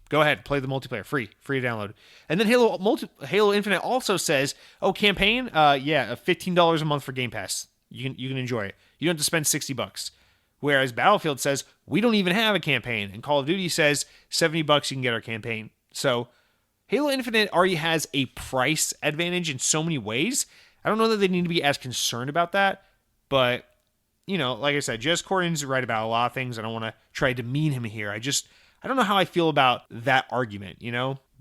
go ahead, play the multiplayer, free to download. And then Halo Infinite also says, campaign, $15 a month for Game Pass. You can enjoy it. You don't have to spend $60. Whereas Battlefield says, we don't even have a campaign. And Call of Duty says, $70 you can get our campaign. So Halo Infinite already has a price advantage in so many ways. I don't know that they need to be as concerned about that. But, like I said, Jez Corden's right about a lot of things. I don't want to try to demean him here. I don't know how I feel about that argument,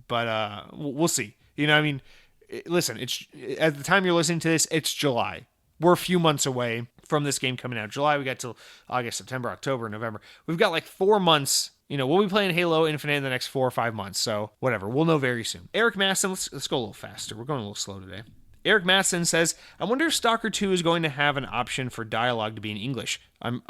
But we'll see. Listen, it's at the time you're listening to this, it's July. We're a few months away from this game coming out. July, we got till August, September, October, November. We've got like 4 months. We'll be playing Halo Infinite in the next 4 or 5 months. So whatever, we'll know very soon. Eric Masson, let's go a little faster. We're going a little slow today. Eric Masson says, I wonder if Stalker 2 is going to have an option for dialogue to be in English. I'm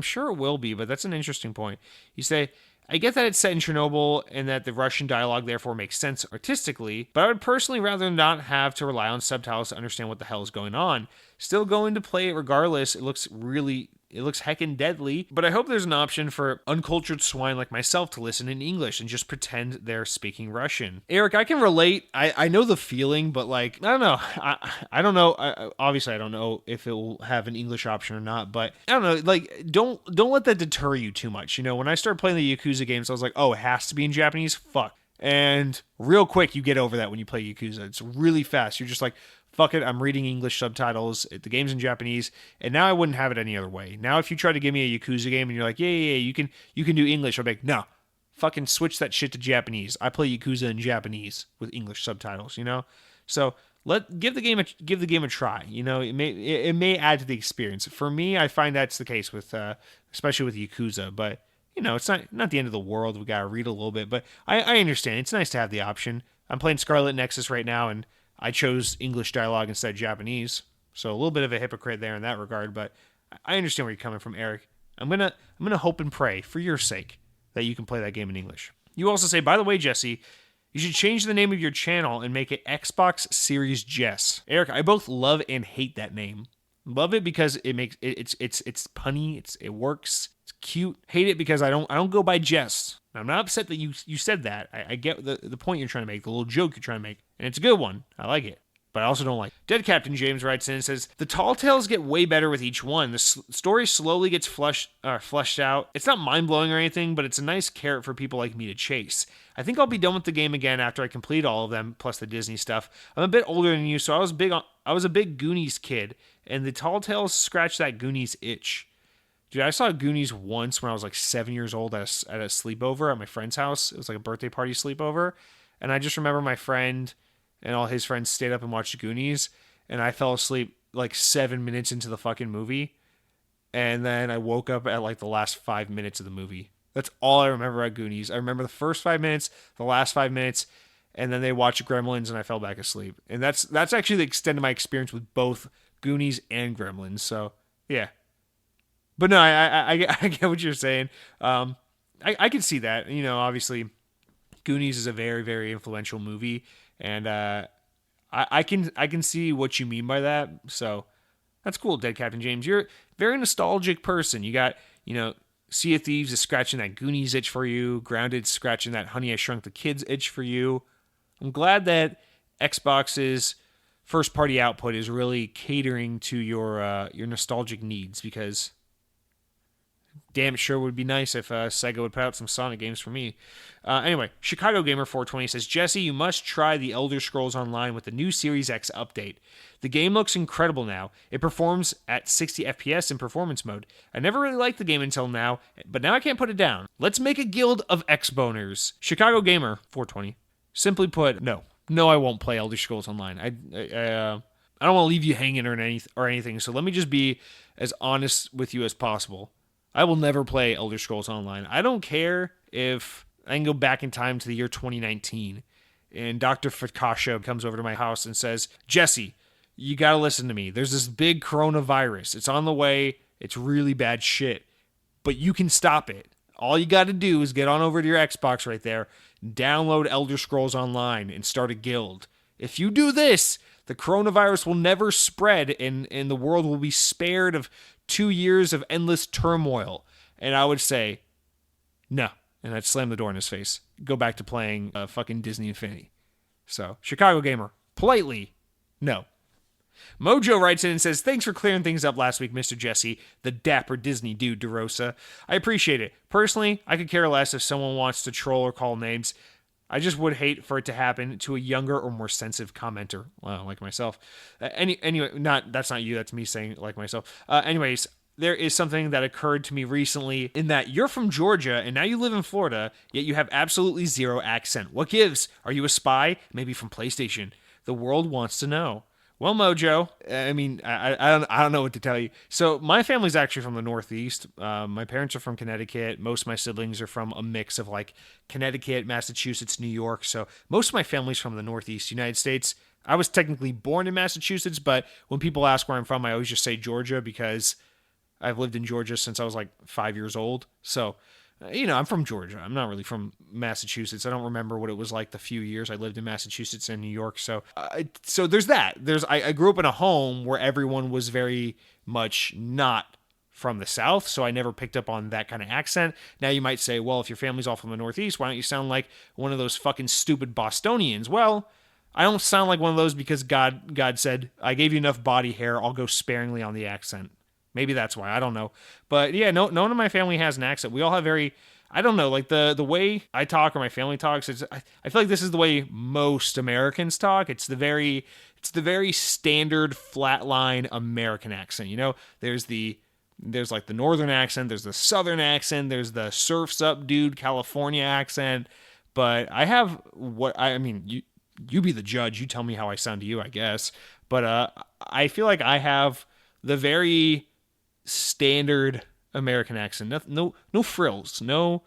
sure it will be, but that's an interesting point. You say, I get that it's set in Chernobyl and that the Russian dialogue therefore makes sense artistically, but I would personally rather not have to rely on subtitles to understand what the hell is going on. still going to play it regardless. It looks heckin' deadly, but I hope there's an option for uncultured swine like myself to listen in English and just pretend they're speaking Russian. Eric, I can relate. I know the feeling, but like, I don't know. I don't know. Obviously, I don't know if it will have an English option or not, but I don't know. Like, don't let that deter you too much. You know, when I started playing the Yakuza games, I was like, oh, it has to be in Japanese? Fuck. And real quick, you get over that when you play Yakuza. It's really fast. You're just like, fuck it, I'm reading English subtitles. The game's in Japanese, and now I wouldn't have it any other way. Now, if you try to give me a Yakuza game and you're like, yeah, you can do English, I'll be like, no, fucking switch that shit to Japanese. I play Yakuza in Japanese with English subtitles, you know. So give the game a try. You know, it may add to the experience. For me, I find that's the case with especially with Yakuza, but. You know, it's not the end of the world. We gotta read a little bit, but I understand. It's nice to have the option. I'm playing Scarlet Nexus right now, and I chose English dialogue instead of Japanese, so a little bit of a hypocrite there in that regard. But I understand where you're coming from, Eric. I'm gonna hope and pray for your sake that you can play that game in English. You also say, by the way, Jesse, you should change the name of your channel and make it Xbox Series Jess. Eric, I both love and hate that name. Love it because it's punny. It works. It's cute. Hate it because I don't go by Jess. I'm not upset that you said that. I get the point you're trying to make, the little joke you're trying to make, and it's a good one. I like it. But I also don't like it. Dead Captain James writes in and says, the tall tales get way better with each one. The story slowly gets fleshed out. It's not mind-blowing or anything, but it's a nice carrot for people like me to chase. I think I'll be done with the game again after I complete all of them, plus the Disney stuff. I'm a bit older than you, so I was a big Goonies kid, and the tall tales scratch that Goonies itch. Dude, I saw Goonies once when I was like 7 years old at a sleepover at my friend's house. It was like a birthday party sleepover. And I just remember my friend and all his friends stayed up and watched Goonies. And I fell asleep like 7 minutes into the fucking movie. And then I woke up at like the last 5 minutes of the movie. That's all I remember at Goonies. I remember the first 5 minutes, the last 5 minutes, and then they watched Gremlins and I fell back asleep. And that's actually the extent of my experience with both Goonies and Gremlins. So, yeah. But no, I get what you're saying. I can see that. You know, obviously, Goonies is a very, very influential movie, and I can see what you mean by that. So that's cool, Dead Captain James. You're a very nostalgic person. You got, you know, Sea of Thieves is scratching that Goonies itch for you. Grounded scratching that Honey, I Shrunk the Kids itch for you. I'm glad that Xbox's first-party output is really catering to your nostalgic needs, because damn, it sure would be nice if Sega would put out some Sonic games for me. Anyway, Chicago Gamer 420 says, Jesse, you must try the Elder Scrolls Online with the new Series X update. The game looks incredible now. It performs at 60 FPS in performance mode. I never really liked the game until now, but now I can't put it down. Let's make a guild of X-boners. Chicago Gamer 420. Simply put, no. No, I won't play Elder Scrolls Online. I don't want to leave you hanging or anything, so let me just be as honest with you as possible. I will never play Elder Scrolls Online. I don't care if I can go back in time to the year 2019 and Dr. Fakasha comes over to my house and says, Jesse, you got to listen to me. There's this big coronavirus. It's on the way. It's really bad shit. But you can stop it. All you got to do is get on over to your Xbox right there, download Elder Scrolls Online, and start a guild. If you do this, the coronavirus will never spread, and the world will be spared of 2 years of endless turmoil. And I would say, no. And I'd slam the door in his face. Go back to playing fucking Disney Infinity. So, Chicago Gamer, politely, no. Mojo writes in and says, thanks for clearing things up last week, Mr. Jesse, the dapper Disney dude, DeRosa. I appreciate it. Personally, I could care less if someone wants to troll or call names. I just would hate for it to happen to a younger or more sensitive commenter, like myself. Anyway, that's not you, that's me saying like myself. Anyways, there is something that occurred to me recently in that you're from Georgia and now you live in Florida, yet you have absolutely zero accent. What gives? Are you a spy? Maybe from PlayStation. The world wants to know. Well, Mojo, I mean, I don't know what to tell you. So my family's actually from the Northeast. My parents are from Connecticut. Most of my siblings are from a mix of like Connecticut, Massachusetts, New York. So most of my family's from the Northeast United States. I was technically born in Massachusetts, but when people ask where I'm from, I always just say Georgia because I've lived in Georgia since I was like 5 years old. So I'm from Georgia. I'm not really from Massachusetts. I don't remember what it was like the few years I lived in Massachusetts and New York. So there's that. I grew up in a home where everyone was very much not from the South, so I never picked up on that kind of accent. Now you might say, well, if your family's all from the Northeast, why don't you sound like one of those fucking stupid Bostonians? Well, I don't sound like one of those because God said, I gave you enough body hair, I'll go sparingly on the accent. Maybe that's why. I don't know. But yeah, no one in my family has an accent. We all have very, I don't know, like the way I talk or my family talks, I feel like this is the way most Americans talk. It's the very standard flatline American accent. There's like the northern accent, there's the southern accent, there's the surfs up dude California accent. But I have you be the judge. You tell me how I sound to you, I guess. But I feel like I have the very standard American accent. No frills. No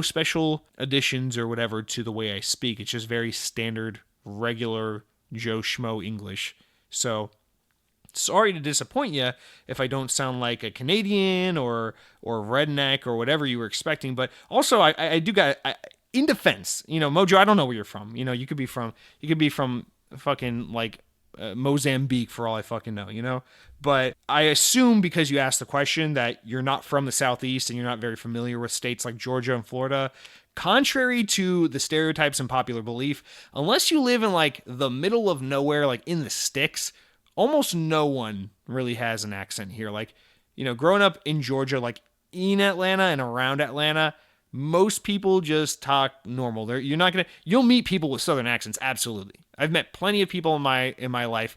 special additions or whatever to the way I speak. It's just very standard, regular Joe Schmo English. So sorry to disappoint you if I don't sound like a Canadian or redneck or whatever you were expecting. But also, I do got in defense, Mojo, I don't know where you're from. You could be from fucking like Mozambique for all I fucking know. But I assume because you asked the question that you're not from the Southeast and you're not very familiar with states like Georgia and Florida. Contrary to the stereotypes and popular belief, unless you live in like the middle of nowhere, like in the sticks, almost no one really has an accent here. Like, growing up in Georgia, like in Atlanta and around Atlanta, most people just talk normal. You'll meet people with Southern accents, absolutely. I've met plenty of people in my life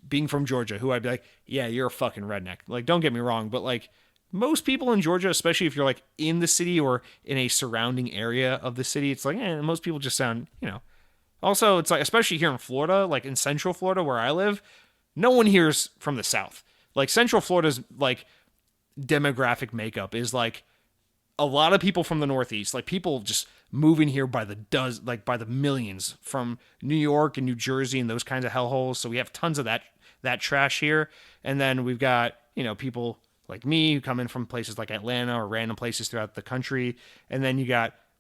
being from Georgia who I'd be like, yeah, you're a fucking redneck. Like, don't get me wrong, but like most people in Georgia, especially if you're like in the city or in a surrounding area of the city, it's like, most people just sound, Also, it's like, especially here in Florida, like in Central Florida where I live, no one here's from the South. Like Central Florida's like demographic makeup is like a lot of people from the Northeast, like people just moving here by the millions from New York and New Jersey and those kinds of hellholes. So we have tons of that trash here. And then we've got, people like me who come in from places like Atlanta or random places throughout the country. And then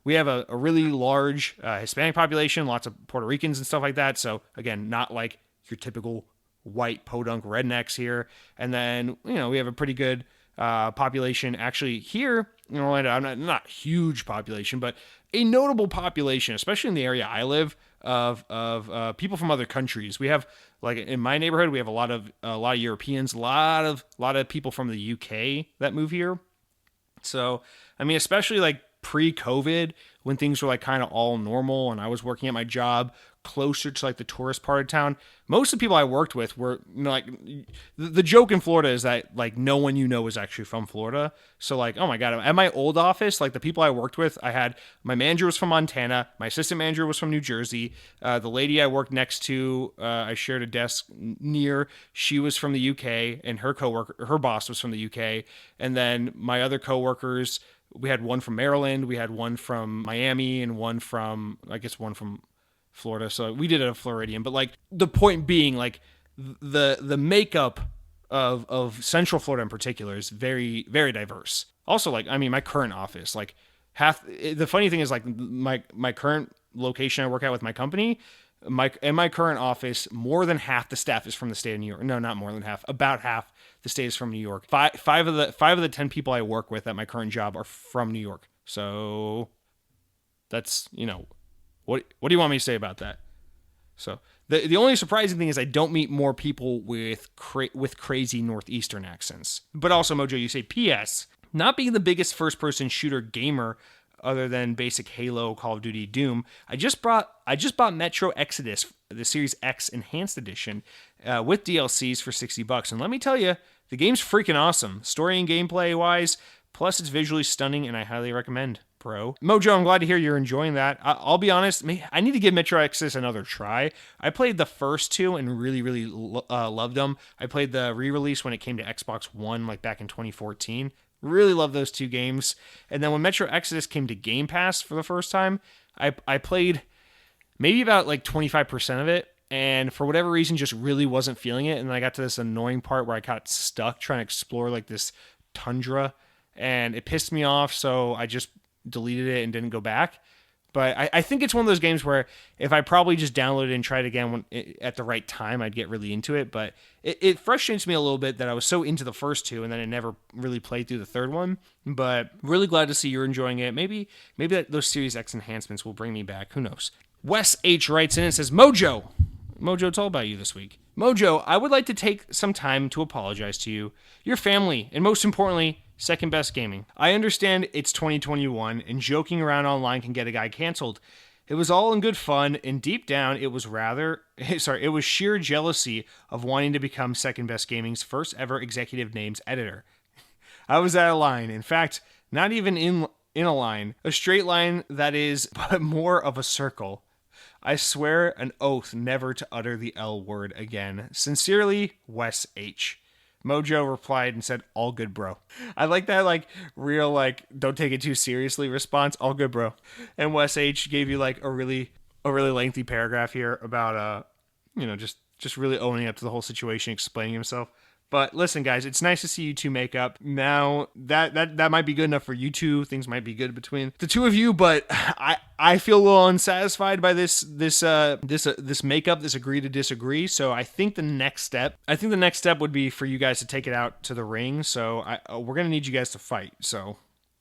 we have a really large Hispanic population, lots of Puerto Ricans and stuff like that. So again, not like your typical white podunk rednecks here. And then, we have a pretty good population actually here in Orlando. I'm not a huge population, but a notable population, especially in the area I live, of people from other countries. We have, like in my neighborhood, we have a lot of Europeans, a lot of people from the UK that move here. So, I mean, especially like pre-COVID, when things were like kind of all normal and I was working at my job closer to like the tourist part of town, most of the people I worked with were, like, the joke in Florida is that like no one is actually from Florida. So like, oh my God, at my old office, like the people I worked with, my manager was from Montana, my assistant manager was from New Jersey, the lady I worked next to, I shared a desk near, she was from the UK, and her boss was from the UK, and then my other coworkers, we had one from Maryland, we had one from Miami, and one from Florida. So we did it a Floridian, but like the point being, like the makeup of Central Florida in particular is very, very diverse. Also, like, I mean, my current office, like the funny thing is like my current location I work at with my company, in my current office, more than half the staff is from the state of New York. No, not more than half. About half the state is from New York. Five of the 10 people I work with at my current job are from New York. So that's, what do you want me to say about that? So the only surprising thing is I don't meet more people with crazy Northeastern accents. But also, Mojo, you say, P.S. Not being the biggest first-person shooter gamer other than basic Halo, Call of Duty, Doom, I just bought Metro Exodus, the Series X Enhanced Edition, with DLCs for $60. And let me tell you, the game's freaking awesome, story and gameplay wise. Plus, it's visually stunning, and I highly recommend. Bro, Mojo, I'm glad to hear you're enjoying that. I'll be honest, I need to give Metro Exodus another try. I played the first two and really, really loved them. I played the re-release when it came to Xbox One, like back in 2014. Really love those two games. And then when Metro Exodus came to Game Pass for the first time, I played maybe about like 25% of it, and for whatever reason just really wasn't feeling it. And then I got to this annoying part where I got stuck trying to explore like this tundra, and it pissed me off, so I just deleted it and didn't go back. But I think it's one of those games where if I probably just downloaded it and tried again at the right time, I'd get really into it. But it frustrates me a little bit that I was so into the first two and then I never really played through the third one. But really glad to see you're enjoying it. Maybe those Series X enhancements will bring me back. Who knows? Wes H. writes in and says, Mojo, it's all about you this week. Mojo, I would like to take some time to apologize to you, your family, and most importantly, Second Best Gaming. I understand it's 2021 and joking around online can get a guy canceled. It was all in good fun, and deep down it was sheer jealousy of wanting to become Second Best Gaming's first ever executive names editor. I was at a line, in fact, not even in a line, a straight line that is but more of a circle. I swear an oath never to utter the L word again. Sincerely, Wes H. Mojo replied and said, all good, bro. I like that, real, don't take it too seriously response. All good, bro. And Wes H gave you, a really lengthy paragraph here about, just really owning up to the whole situation, explaining himself. But listen, guys, it's nice to see you two make up. Now, that might be good enough for you two. Things might be good between the two of you, but I feel a little unsatisfied by this makeup, this agree to disagree. So I think the next step would be for you guys to take it out to the ring. So we're gonna need you guys to fight. So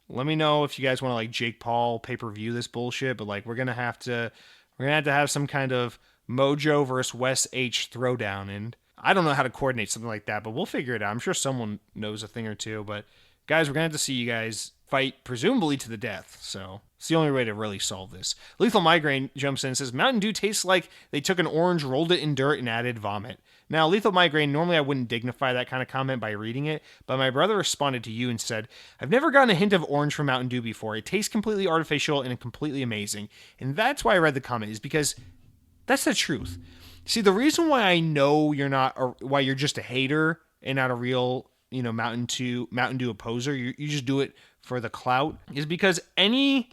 let me know if you guys want to Jake Paul pay-per-view this bullshit. But we're gonna have to have some kind of Mojo versus Wes H throwdown, and I don't know how to coordinate something like that, but we'll figure it out. I'm sure someone knows a thing or two. But guys, we're gonna have to see you guys fight, presumably to the death. So it's the only way to really solve this. Lethal Migraine jumps in and says, Mountain Dew tastes like they took an orange, rolled it in dirt, and added vomit. Now, Lethal Migraine, normally I wouldn't dignify that kind of comment by reading it, but my brother responded to you and said, I've never gotten a hint of orange from Mountain Dew before. It tastes completely artificial and completely amazing. And that's why I read the comment, is because that's the truth. See, the reason why I know why you're just a hater and not a real, Mountain Dew opposer, you just do it for the clout, is because any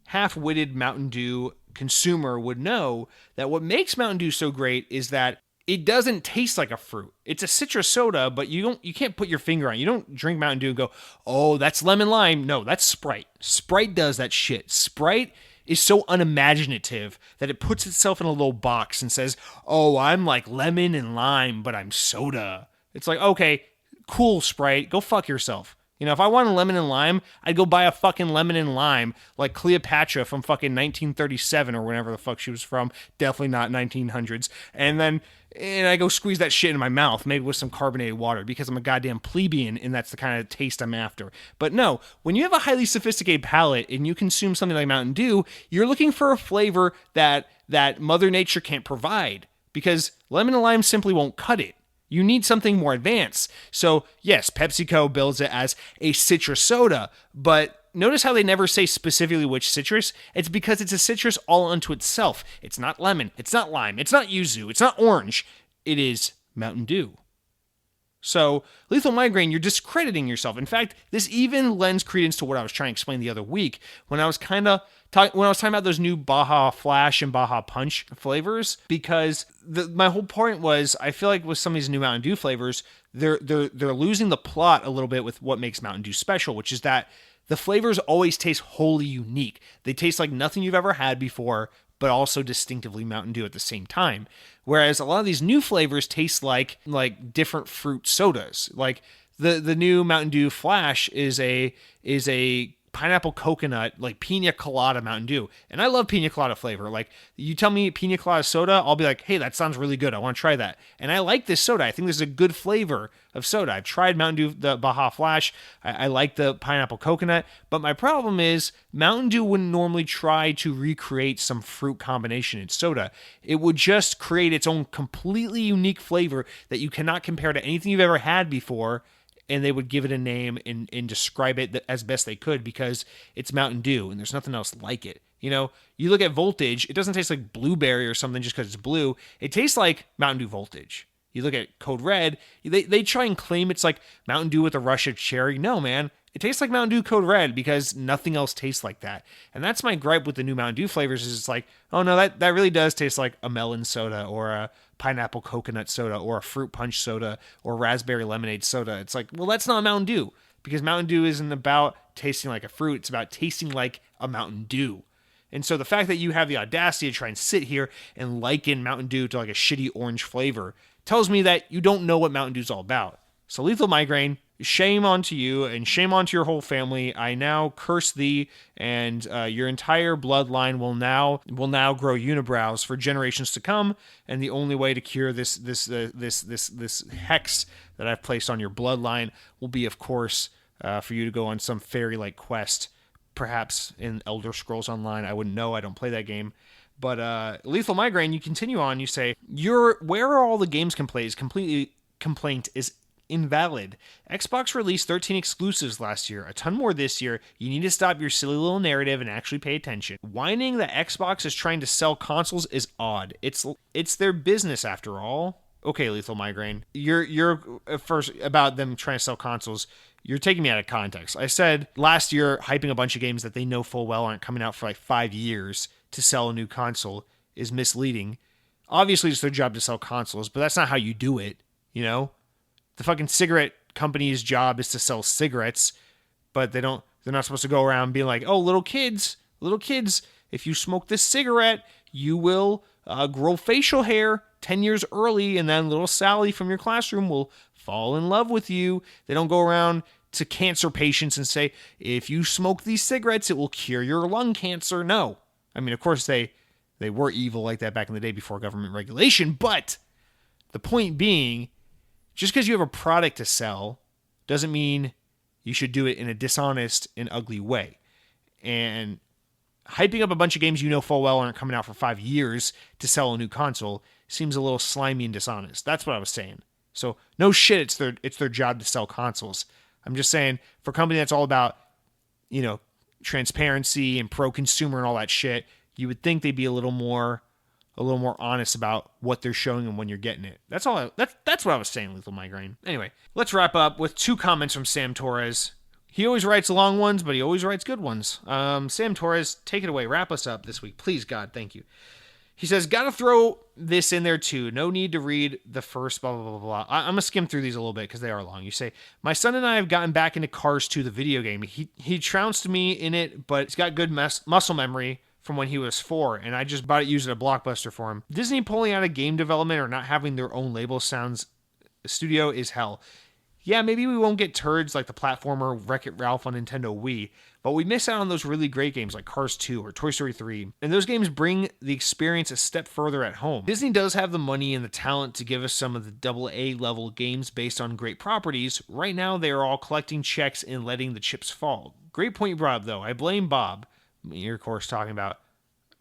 half-witted Mountain Dew consumer would know that what makes Mountain Dew so great is that it doesn't taste like a fruit. It's a citrus soda, but you can't put your finger on it. You don't drink Mountain Dew and go, oh, that's lemon lime. No, that's Sprite. Sprite does that shit. Sprite is so unimaginative that it puts itself in a little box and says, oh, I'm like lemon and lime, but I'm soda. It's like, okay, cool, Sprite, go fuck yourself. If I wanted lemon and lime, I'd go buy a fucking lemon and lime like Cleopatra from fucking 1937 or whenever the fuck she was from. Definitely not 1900s. And I go squeeze that shit in my mouth, maybe with some carbonated water, because I'm a goddamn plebeian and that's the kind of taste I'm after. But no, when you have a highly sophisticated palate and you consume something like Mountain Dew, you're looking for a flavor that Mother Nature can't provide, because lemon and lime simply won't cut it. You need something more advanced. So yes, PepsiCo builds it as a citrus soda, but notice how they never say specifically which citrus. It's because it's a citrus all unto itself. It's not lemon. It's not lime. It's not yuzu. It's not orange. It is Mountain Dew. So, Lethal Migraine, you're discrediting yourself. In fact, this even lends credence to what I was trying to explain the other week when I was talking about those new Baja Flash and Baja Punch flavors, because my whole point was, I feel like with some of these new Mountain Dew flavors, they're losing the plot a little bit with what makes Mountain Dew special, which is that the flavors always taste wholly unique. They taste like nothing you've ever had before, but also distinctively Mountain Dew at the same time. Whereas a lot of these new flavors taste like different fruit sodas. Like the new Mountain Dew Flash is a pineapple coconut, like pina colada Mountain Dew. And I love pina colada flavor. Like, you tell me pina colada soda, I'll be like, hey, that sounds really good. I want to try that. And I like this soda. I think this is a good flavor of soda. I've tried Mountain Dew, the Baja Flash. I like the pineapple coconut. But my problem is Mountain Dew wouldn't normally try to recreate some fruit combination in soda. It would just create its own completely unique flavor that you cannot compare to anything you've ever had before, and they would give it a name and describe it as best they could because it's Mountain Dew and there's nothing else like it. You look at Voltage, it doesn't taste like blueberry or something just because it's blue. It tastes like Mountain Dew Voltage. You look at Code Red, they try and claim it's like Mountain Dew with a rush of cherry. No, man. It tastes like Mountain Dew Code Red because nothing else tastes like that. And that's my gripe with the new Mountain Dew flavors, is it's like, oh no, that really does taste like a melon soda or a pineapple coconut soda or a fruit punch soda or raspberry lemonade soda. It's like, well, that's not Mountain Dew. because Mountain Dew isn't about tasting like a fruit. It's about tasting like a Mountain Dew. And so the fact that you have the audacity to try and sit here and liken Mountain Dew to like a shitty orange flavor tells me that you don't know what Mountain Dew's all about. So Lethal Migraine, shame onto you and shame onto your whole family. I now curse thee, and your entire bloodline will now grow unibrows for generations to come. And the only way to cure this hex that I've placed on your bloodline will be, of course, for you to go on some fairy-like quest, perhaps in Elder Scrolls Online. I wouldn't know. I don't play that game. But Lethal Migraine, you continue on. You say, where are all the games complaint is invalid. Xbox released 13 exclusives last year, a ton more this year. You need to stop your silly little narrative and actually pay attention. Whining that Xbox is trying to sell consoles is odd. It's their business after all. Okay, Lethal Migraine, you're first about them trying to sell consoles. You're taking me out of context. I said last year hyping a bunch of games that they know full well aren't coming out for like 5 years to sell a new console is misleading. Obviously, it's their job to sell consoles, but that's not how you do it, you know? The fucking cigarette company's job is to sell cigarettes, but they're not supposed to go around being like, oh, little kids, if you smoke this cigarette, you will grow facial hair 10 years early, and then little Sally from your classroom will fall in love with you. They don't go around to cancer patients and say, if you smoke these cigarettes, it will cure your lung cancer. No. I mean, of course, they were evil like that back in the day before government regulation, but the point being, just because you have a product to sell doesn't mean you should do it in a dishonest and ugly way. And hyping up a bunch of games you know full well aren't coming out for 5 years to sell a new console seems a little slimy and dishonest. That's what I was saying. So no shit, it's their job to sell consoles. I'm just saying, for a company that's all about, transparency and pro-consumer and all that shit, you would think they'd be a little more honest about what they're showing and when you're getting it. That's all. That's what I was saying, Lethal Migraine. Anyway, let's wrap up with 2 comments from Sam Torres. He always writes long ones, but he always writes good ones. Sam Torres, take it away. Wrap us up this week. Please, God. Thank you. He says, gotta throw this in there too. No need to read the first blah, blah, blah, blah. I'm going to skim through these a little bit because they are long. You say, my son and I have gotten back into Cars 2, the video game. He trounced me in it, but it's got good muscle memory from when he was 4, and I just bought it used at a Blockbuster for him. Disney pulling out of game development or not having their own label sounds studio is hell. Yeah, maybe we won't get turds like the platformer Wreck-It Ralph on Nintendo Wii, but we miss out on those really great games like Cars 2 or Toy Story 3, and those games bring the experience a step further at home. Disney does have the money and the talent to give us some of the AA level games based on great properties. Right now, they are all collecting checks and letting the chips fall. Great point you brought up, though. I blame Bob. You're, of course, talking about,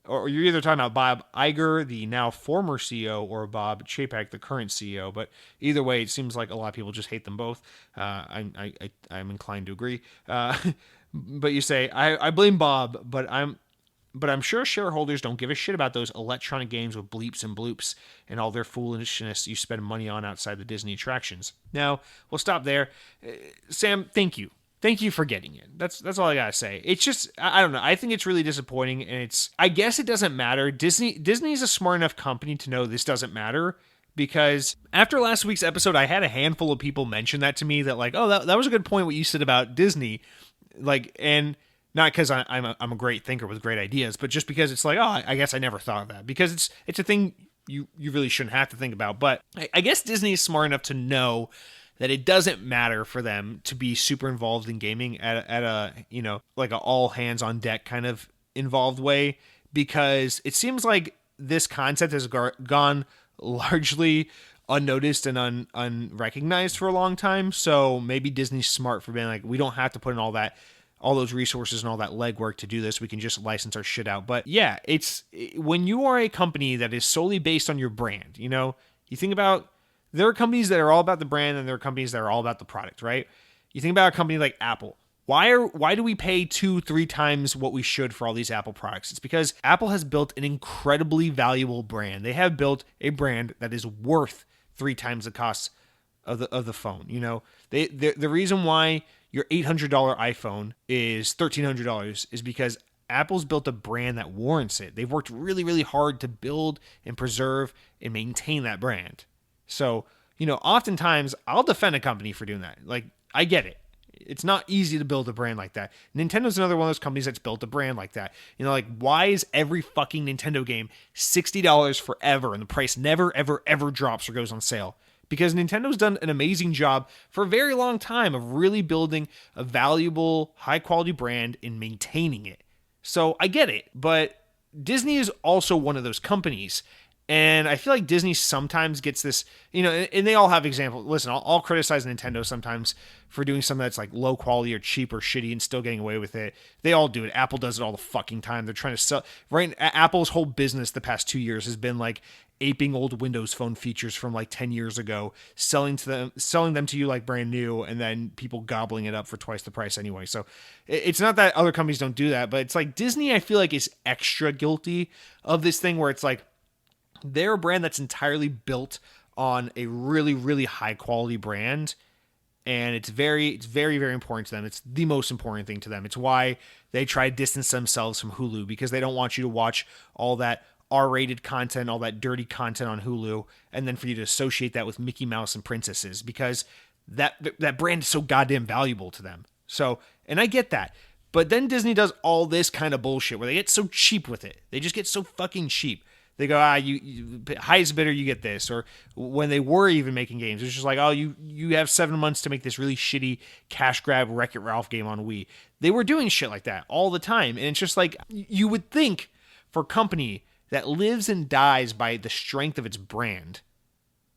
or you're either talking about Bob Iger, the now former CEO, or Bob Chapek, the current CEO. But either way, it seems like a lot of people just hate them both. I'm inclined to agree. But you say I blame Bob, but I'm sure shareholders don't give a shit about those electronic games with bleeps and bloops and all their foolishness you spend money on outside the Disney attractions. Now we'll stop there. Sam, thank you. Thank you for getting it. That's all I gotta say. It's just, I don't know. I think it's really disappointing, and I guess it doesn't matter. Disney's a smart enough company to know this doesn't matter, because after last week's episode, I had a handful of people mention that to me, that like, oh, that was a good point what you said about Disney, like, and not because I'm a great thinker with great ideas, but just because it's like, oh, I guess I never thought of that, because it's a thing you really shouldn't have to think about. But I guess Disney is smart enough to know that it doesn't matter for them to be super involved in gaming at a like a all hands on deck kind of involved way, because it seems like this concept has gone largely unnoticed and unrecognized for a long time. So maybe Disney's smart for being like, we don't have to put in all those resources and all that legwork to do this. We can just license our shit out. But yeah, it's when you are a company that is solely based on your brand, you think about, there are companies that are all about the brand, and there are companies that are all about the product, right? You think about a company like Apple. Why do we pay 2-3 times what we should for all these Apple products? It's because Apple has built an incredibly valuable brand. They have built a brand that is worth 3 times the cost of the phone. The reason why your $800 iPhone is $1,300 is because Apple's built a brand that warrants it. They've worked really, really hard to build and preserve and maintain that brand. So, oftentimes I'll defend a company for doing that. Like, I get it. It's not easy to build a brand like that. Nintendo's another one of those companies that's built a brand like that. You know, like, why is every fucking Nintendo game $60 forever and the price never, ever, ever drops or goes on sale? Because Nintendo's done an amazing job for a very long time of really building a valuable, high-quality brand and maintaining it. So I get it, but Disney is also one of those companies. And I feel like Disney sometimes gets this, you know, and they all have examples. Listen, I'll criticize Nintendo sometimes for doing something that's like low quality or cheap or shitty and still getting away with it. They all do it. Apple does it all the fucking time. They're trying to sell. Right, Apple's whole business the past 2 years has been like aping old Windows Phone features from like 10 years ago, selling them to you like brand new, and then people gobbling it up for twice the price anyway. So it's not that other companies don't do that, but it's like Disney, I feel like, is extra guilty of this thing where it's like, they're a brand that's entirely built on a really, really high quality brand. And it's very, very important to them. It's the most important thing to them. It's why they try to distance themselves from Hulu, because they don't want you to watch all that R-rated content, all that dirty content on Hulu, and then for you to associate that with Mickey Mouse and princesses, because that brand is so goddamn valuable to them. So, and I get that. But then Disney does all this kind of bullshit where they get so cheap with it. They just get so fucking cheap. They go, you highest bidder, you get this. Or when they were even making games, it's just like, oh, you have 7 months to make this really shitty cash grab Wreck-It Ralph game on Wii. They were doing shit like that all the time. And it's just like, you would think for a company that lives and dies by the strength of its brand,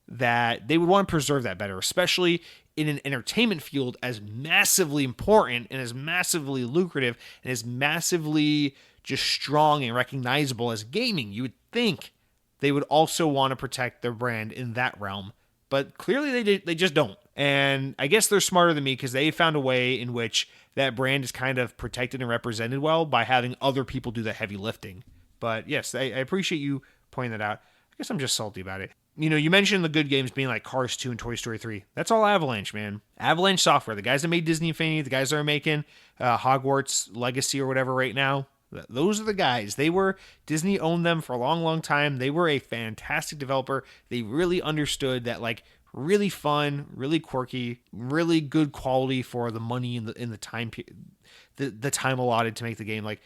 that they would want to preserve that better, especially in an entertainment field as massively important and as massively lucrative and as massively just strong and recognizable as gaming. You would think they would also want to protect their brand in that realm, but clearly they just don't. And I guess they're smarter than me, because they found a way in which that brand is kind of protected and represented well by having other people do the heavy lifting. But yes, I appreciate you pointing that out. I guess I'm just salty about it. You know, you mentioned the good games being like Cars 2 and Toy Story 3. That's all Avalanche, man. Avalanche Software, the guys that made Disney Infinity, the guys that are making Hogwarts Legacy or whatever right now, those are the guys. Disney owned them for a long, long time. They were a fantastic developer. They really understood that, like, really fun, really quirky, really good quality for the money in the time, the time allotted to make the game. Like,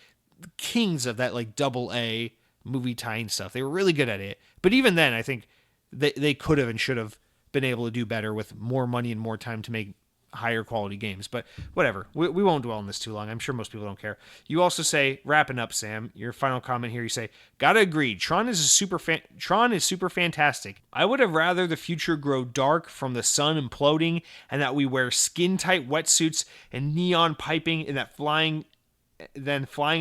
kings of that, like, AA movie tie-in stuff. They were really good at it. But even then, I think they could have and should have been able to do better with more money and more time to make higher quality games. But whatever, we won't dwell on this too long. I'm sure most people don't care. You also say, wrapping up, Sam, your final comment here, you say, gotta agree, Tron is super fantastic. I would have rather the future grow dark from the sun imploding, and that we wear skin tight wetsuits and neon piping, and that flying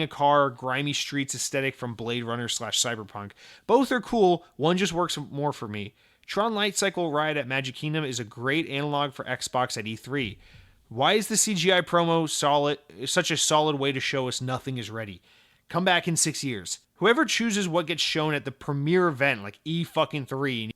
a car, grimy streets aesthetic from Blade Runner / Cyberpunk. Both are cool. One just works more for me. Tron Light Cycle Ride at Magic Kingdom is a great analog for Xbox at E3. Why is the CGI promo such a solid way to show us nothing is ready? Come back in 6 years. Whoever chooses what gets shown at the premiere event, like E3,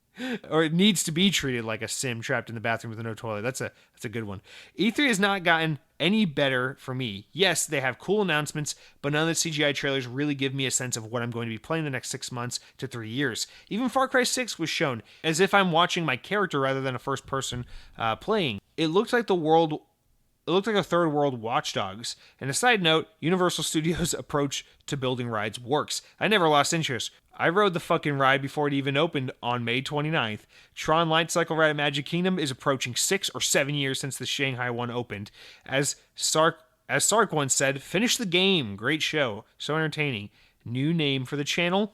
or it needs to be treated like a sim trapped in the bathroom with no toilet. That's a good one. E3 has not gotten any better for me. Yes, they have cool announcements, but none of the CGI trailers really give me a sense of what I'm going to be playing the next 6 months to 3 years. Even Far Cry 6 was shown as if I'm watching my character rather than a first person playing. It looked like a third world Watch Dogs. And a side note, Universal Studios' approach to building rides works. I never lost interest. I rode the fucking ride before it even opened on May 29th. Tron Light Cycle Ride at Magic Kingdom is approaching 6 or 7 years since the Shanghai one opened. As Sark once said, finish the game. Great show. So entertaining. New name for the channel: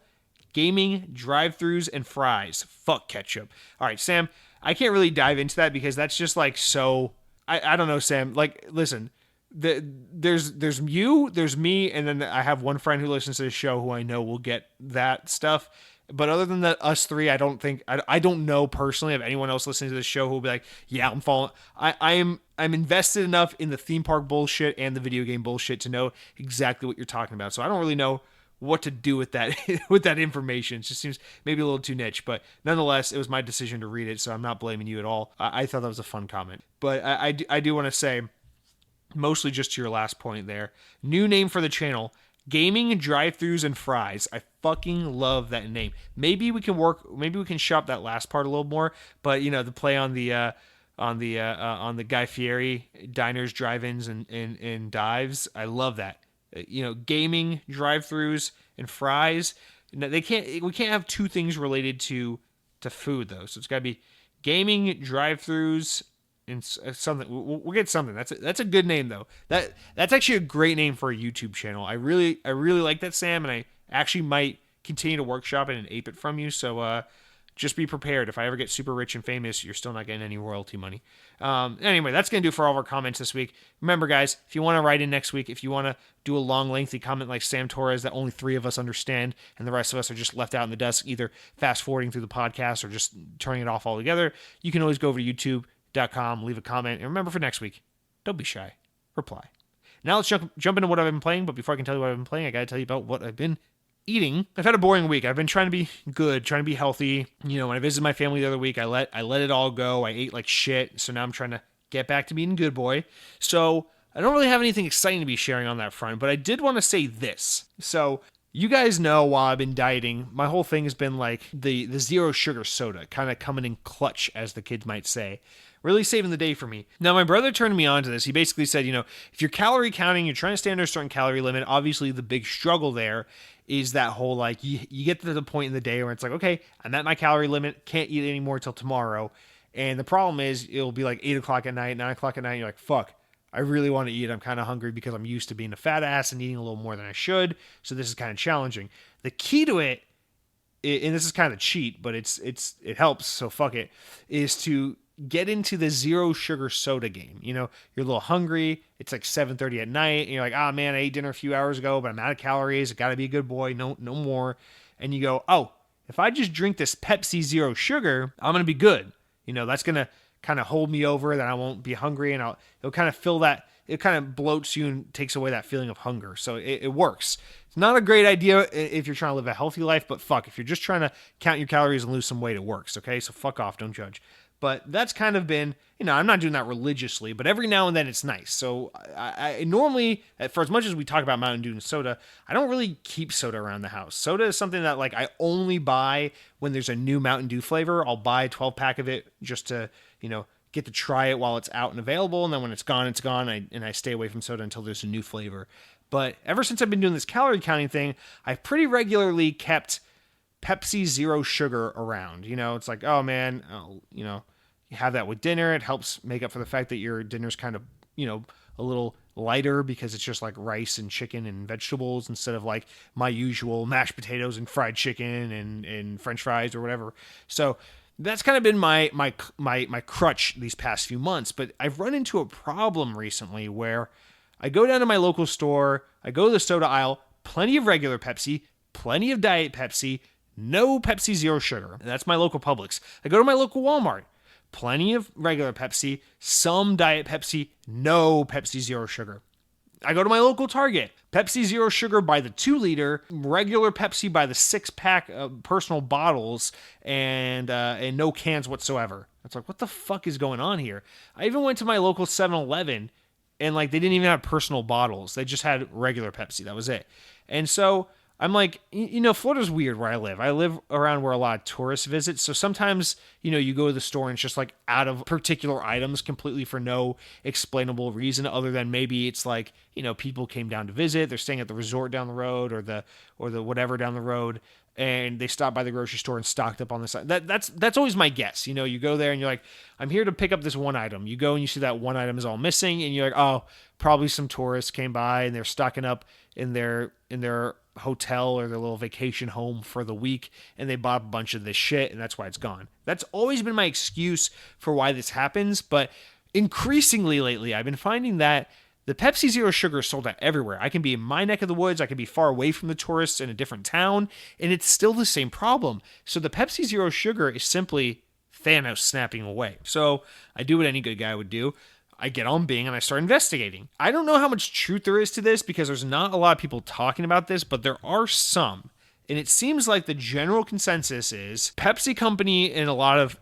Gaming, Drive-Thrus, and Fries. Fuck ketchup. All right, Sam, I can't really dive into that because that's just like so... I don't know, Sam. Like, listen, there's you, there's me, and then I have one friend who listens to this show who I know will get that stuff. But other than that, us three, I don't know personally of anyone else listening to this show who will be like, yeah, I'm following. I'm invested enough in the theme park bullshit and the video game bullshit to know exactly what you're talking about. So I don't really know what to do with that with that information. It just seems maybe a little too niche, but nonetheless, it was my decision to read it, so I'm not blaming you at all. I thought that was a fun comment. But I do want to say, mostly just to your last point there, new name for the channel: Gaming, Drive-Thrus, and Fries. I fucking love that name. Maybe we can shop that last part a little more, but you know, the play on the on the Guy Fieri diners, drive-ins, and dives. I love that. Gaming, drive-throughs, and fries. We can't have two things related to food though. So it's got to be gaming, drive-throughs, and something. We'll get something. That's a good name though. That's actually a great name for a YouTube channel. I really like that, Sam, and I actually might continue to workshop it and ape it from you. So just be prepared. If I ever get super rich and famous, you're still not getting any royalty money. Anyway, that's going to do for all of our comments this week. Remember, guys, if you want to write in next week, if you want to do a long, lengthy comment like Sam Torres that only 3 of us understand and the rest of us are just left out in the dust, either fast forwarding through the podcast or just turning it off altogether, you can always go over to youtube.com, leave a comment. And remember, for next week, don't be shy. Reply. Now let's jump into what I've been playing. But before I can tell you what I've been playing, I got to tell you about what I've been eating. I've had a boring week. I've been trying to be good, trying to be healthy. When I visited my family the other week, I let it all go. I ate like shit. So now I'm trying to get back to being a good boy. So I don't really have anything exciting to be sharing on that front, but I did want to say this. So you guys know while I've been dieting, my whole thing has been like the zero sugar soda, kind of coming in clutch, as the kids might say. Really saving the day for me. Now, my brother turned me on to this. He basically said, if you're calorie counting, you're trying to stay under a certain calorie limit, obviously the big struggle there is that whole, like, you get to the point in the day where it's like, okay, I'm at my calorie limit, can't eat anymore till tomorrow. And the problem is it'll be like 8 o'clock at night, 9 o'clock at night, and you're like, fuck, I really want to eat. I'm kind of hungry because I'm used to being a fat ass and eating a little more than I should. So this is kind of challenging. The key to it, and this is kind of a cheat, but it helps, so fuck it, is to get into the zero sugar soda game. You're a little hungry. It's like 7:30 at night, and you're like, oh man, I ate dinner a few hours ago, but I'm out of calories. I got to be a good boy. No more. And you go, oh, if I just drink this Pepsi Zero Sugar, I'm gonna be good. That's gonna kind of hold me over. That I won't be hungry, and it'll kind of fill that. It kind of bloats you and takes away that feeling of hunger. So it works. It's not a great idea if you're trying to live a healthy life, but fuck, if you're just trying to count your calories and lose some weight, it works. Okay, so fuck off. Don't judge. But that's kind of been, I'm not doing that religiously, but every now and then it's nice. So I normally, for as much as we talk about Mountain Dew and soda, I don't really keep soda around the house. Soda is something that like I only buy when there's a new Mountain Dew flavor. I'll buy a 12-pack of it just to, get to try it while it's out and available. And then when it's gone, it's gone. And I stay away from soda until there's a new flavor. But ever since I've been doing this calorie counting thing, I've pretty regularly kept Pepsi Zero Sugar around. It's like, oh man, you have that with dinner. It helps make up for the fact that your dinner's kind of, a little lighter because it's just like rice and chicken and vegetables instead of like my usual mashed potatoes and fried chicken and French fries or whatever. So that's kind of been my crutch these past few months. But I've run into a problem recently where I go down to my local store, I go to the soda aisle, plenty of regular Pepsi, plenty of Diet Pepsi, no Pepsi Zero Sugar. That's my local Publix. I go to my local Walmart. Plenty of regular Pepsi, some Diet Pepsi, no Pepsi Zero Sugar. I go to my local Target. Pepsi Zero Sugar by the 2-liter, regular Pepsi by the 6-pack personal bottles, and no cans whatsoever. It's like, what the fuck is going on here? I even went to my local 7-Eleven, and like they didn't even have personal bottles. They just had regular Pepsi. That was it. And so I'm like, Florida's weird where I live. I live around where a lot of tourists visit. So sometimes, you go to the store and it's just like out of particular items completely for no explainable reason other than maybe it's like, people came down to visit. They're staying at the resort down the road or the whatever down the road. And they stopped by the grocery store and stocked up on this. That's always my guess. You go there and you're like, I'm here to pick up this one item. You go and you see that one item is all missing. And you're like, oh, probably some tourists came by and they're stocking up in their hotel or their little vacation home for the week and they bought a bunch of this shit and that's why it's gone. That's always been my excuse for why this happens, but increasingly lately I've been finding that the Pepsi Zero Sugar is sold out everywhere. I can be in my neck of the woods, I can be far away from the tourists in a different town, and it's still the same problem. So the Pepsi Zero Sugar is simply Thanos snapping away. So I do what any good guy would do. I get on Bing and I start investigating. I don't know how much truth there is to this because there's not a lot of people talking about this, but there are some. And it seems like the general consensus is Pepsi Company and a lot of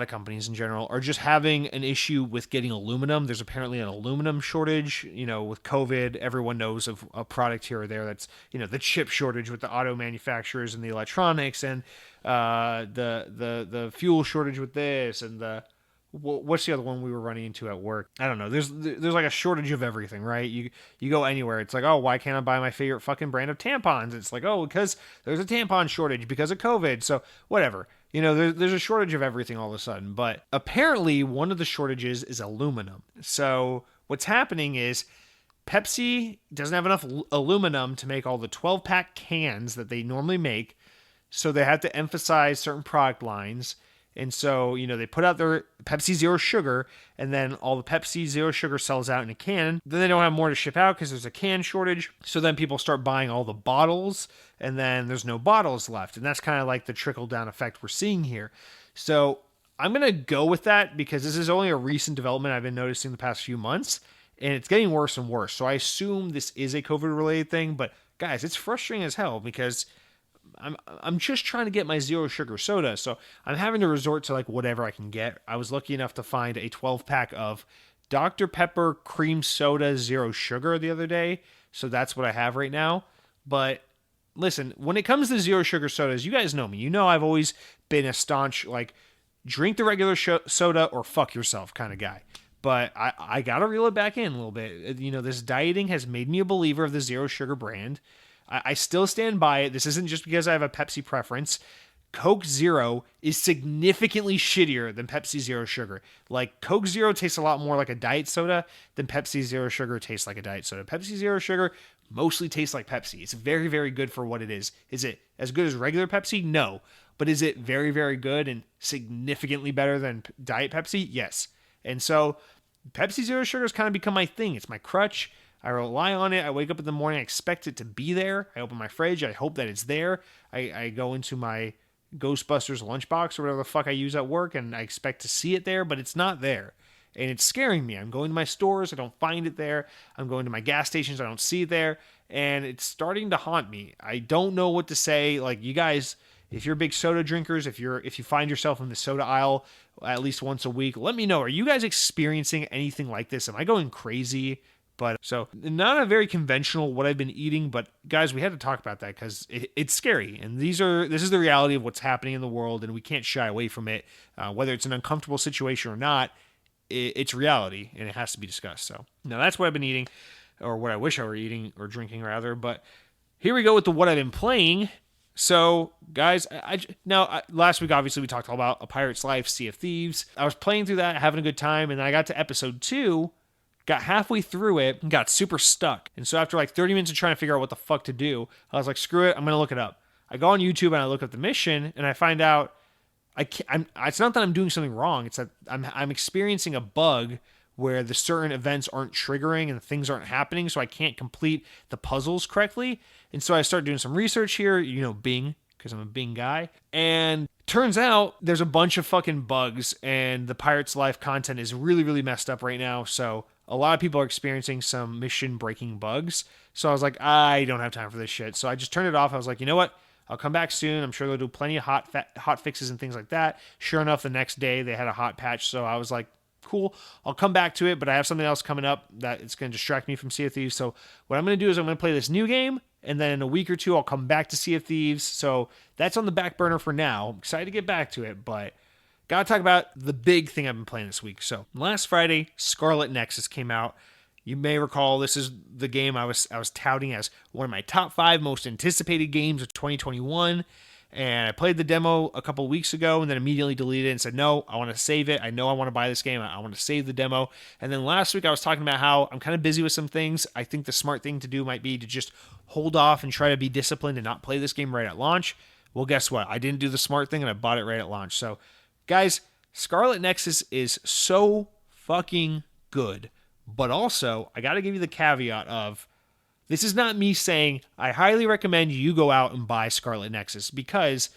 companies in general are just having an issue with getting aluminum. There's apparently an aluminum shortage, with COVID. Everyone knows of a product here or there that's, the chip shortage with the auto manufacturers and the electronics and the fuel shortage with this and the what's the other one we were running into at work? I don't know. There's like a shortage of everything, right? You go anywhere, it's like, oh, why can't I buy my favorite fucking brand of tampons? It's like, oh, because there's a tampon shortage because of COVID. So whatever. There's a shortage of everything all of a sudden. But apparently, one of the shortages is aluminum. So what's happening is Pepsi doesn't have enough aluminum to make all the 12-pack cans that they normally make. So they have to emphasize certain product lines. And so, they put out their Pepsi Zero Sugar, and then all the Pepsi Zero Sugar sells out in a can. Then they don't have more to ship out because there's a can shortage. So then people start buying all the bottles, and then there's no bottles left. And that's kind of like the trickle-down effect we're seeing here. So I'm going to go with that because this is only a recent development I've been noticing the past few months, and it's getting worse and worse. So I assume this is a COVID-related thing, but guys, it's frustrating as hell because I'm just trying to get my zero sugar soda, so I'm having to resort to like whatever I can get. I was lucky enough to find a 12-pack of Dr. Pepper cream soda zero sugar the other day, so that's what I have right now. But listen, when it comes to zero sugar sodas, you guys know me. You know I've always been a staunch like drink the regular soda or fuck yourself kind of guy. But I gotta reel it back in a little bit. This dieting has made me a believer of the zero sugar brand. I still stand by it. This isn't just because I have a Pepsi preference. Coke Zero is significantly shittier than Pepsi Zero Sugar. Like, Coke Zero tastes a lot more like a diet soda than Pepsi Zero Sugar tastes like a diet soda. Pepsi Zero Sugar mostly tastes like Pepsi. It's very, very good for what it is. Is it as good as regular Pepsi? No. But is it very, very good and significantly better than Diet Pepsi? Yes. And so, Pepsi Zero Sugar has kind of become my thing. It's my crutch. I rely on it. I wake up in the morning. I expect it to be there. I open my fridge. I hope that it's there. I go into my Ghostbusters lunchbox or whatever the fuck I use at work, and I expect to see it there, but it's not there. And it's scaring me. I'm going to my stores. I don't find it there. I'm going to my gas stations. I don't see it there. And it's starting to haunt me. I don't know what to say. Like, you guys, if you're big soda drinkers, if you find yourself in the soda aisle at least once a week, let me know. Are you guys experiencing anything like this? Am I going crazy? But so not a very conventional what I've been eating, but guys, we had to talk about that because it's scary. And this is the reality of what's happening in the world, and we can't shy away from it. Whether it's an uncomfortable situation or not, it's reality, and it has to be discussed. So now that's what I've been eating, or what I wish I were eating or drinking rather. But here we go with what I've been playing. So, guys, last week, obviously, we talked all about A Pirate's Life, Sea of Thieves. I was playing through that, having a good time, and then I got to episode 2, got halfway through it, and got super stuck. And so after like 30 minutes of trying to figure out what the fuck to do, I was like, screw it, I'm going to look it up. I go on YouTube and I look up the mission, and I find out it's not that I'm doing something wrong. It's that I'm experiencing a bug where the certain events aren't triggering and things aren't happening, so I can't complete the puzzles correctly. And so I start doing some research here, Bing, because I'm a Bing guy. And turns out there's a bunch of fucking bugs, and the Pirate's Life content is really, really messed up right now. So a lot of people are experiencing some mission-breaking bugs. So I was like, I don't have time for this shit. So I just turned it off. I was like, you know what? I'll come back soon. I'm sure they'll do plenty of hot fixes and things like that. Sure enough, the next day they had a hot patch. So I was like, cool, I'll come back to it, but I have something else coming up that it's going to distract me from Sea of Thieves. So what I'm going to do is I'm going to play this new game, and then in a week or two, I'll come back to Sea of Thieves. So that's on the back burner for now. I'm excited to get back to it, but gotta talk about the big thing I've been playing this week. So last Friday, Scarlet Nexus came out. You may recall this is the game I was touting as one of my top 5 most anticipated games of 2021. And I played the demo a couple weeks ago and then immediately deleted it and said, no, I want to save it. I know I want to buy this game. I want to save the demo. And then last week I was talking about how I'm kind of busy with some things. I think the smart thing to do might be to just hold off and try to be disciplined and not play this game right at launch. Well, guess what? I didn't do the smart thing and I bought it right at launch. So, guys, Scarlet Nexus is so fucking good. But also, I got to give you the caveat of, this is not me saying I highly recommend you go out and buy Scarlet Nexus, because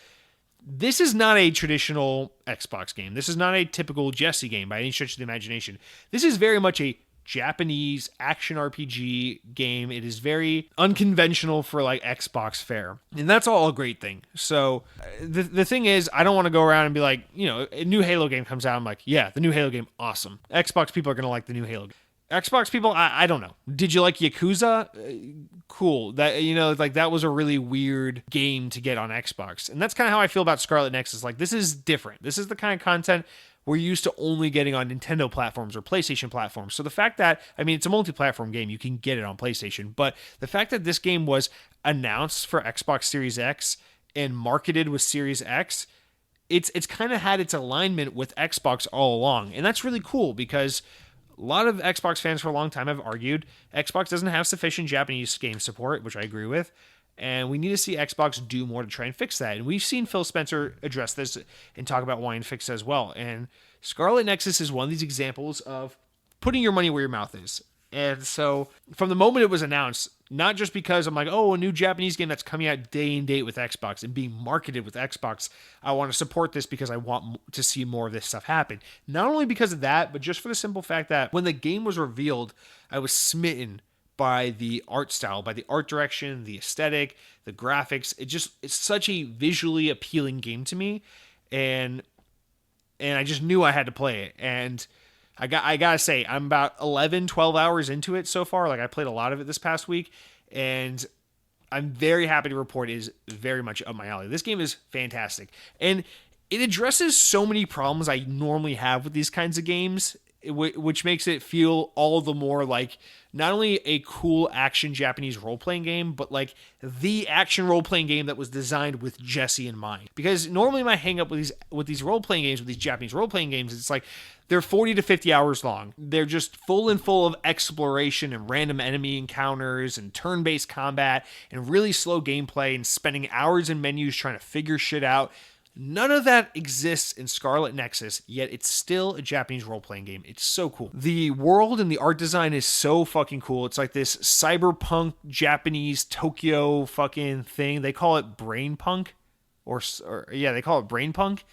this is not a traditional Xbox game. This is not a typical Jesse game by any stretch of the imagination. This is very much a Japanese action RPG game. It is very unconventional for like Xbox fare. And that's all a great thing. So the thing is, I don't want to go around and be like, a new Halo game comes out. I'm like, yeah, the new Halo game, awesome. Xbox people are going to like the new Halo game. Xbox people, I don't know. Did you like Yakuza? Cool. That that was a really weird game to get on Xbox. And that's kind of how I feel about Scarlet Nexus. Like, this is different. This is the kind of content we're used to only getting on Nintendo platforms or PlayStation platforms. So the fact that, I mean, it's a multi-platform game, you can get it on PlayStation, but the fact that this game was announced for Xbox Series X and marketed with Series X, it's kind of had its alignment with Xbox all along. And that's really cool because a lot of Xbox fans for a long time have argued Xbox doesn't have sufficient Japanese game support, which I agree with. And we need to see Xbox do more to try and fix that. And we've seen Phil Spencer address this and talk about wanting to fix it as well. And Scarlet Nexus is one of these examples of putting your money where your mouth is. And so from the moment it was announced, not just because I'm like, oh, a new Japanese game that's coming out day and date with Xbox and being marketed with Xbox, I want to support this because I want to see more of this stuff happen. Not only because of that, but just for the simple fact that when the game was revealed, I was smitten by the art style, by the art direction, the aesthetic, the graphics. It's such a visually appealing game to me. And I just knew I had to play it. And I gotta say, I'm about 11, 12 hours into it so far. Like, I played a lot of it this past week, and I'm very happy to report it is very much up my alley. This game is fantastic, and it addresses so many problems I normally have with these kinds of games, which makes it feel all the more like not only a cool action Japanese role-playing game, but like the action role-playing game that was designed with Jesse in mind. Because normally my hang up with these role-playing games, with these Japanese role-playing games, it's like they're 40 to 50 hours long. They're just full of exploration and random enemy encounters and turn-based combat and really slow gameplay and spending hours in menus trying to figure shit out. None of that exists in Scarlet Nexus, yet it's still a Japanese role-playing game. It's so cool. The world and the art design is so fucking cool. It's like this cyberpunk Japanese Tokyo fucking thing. They call it brain punk, or yeah, they call it brain punk.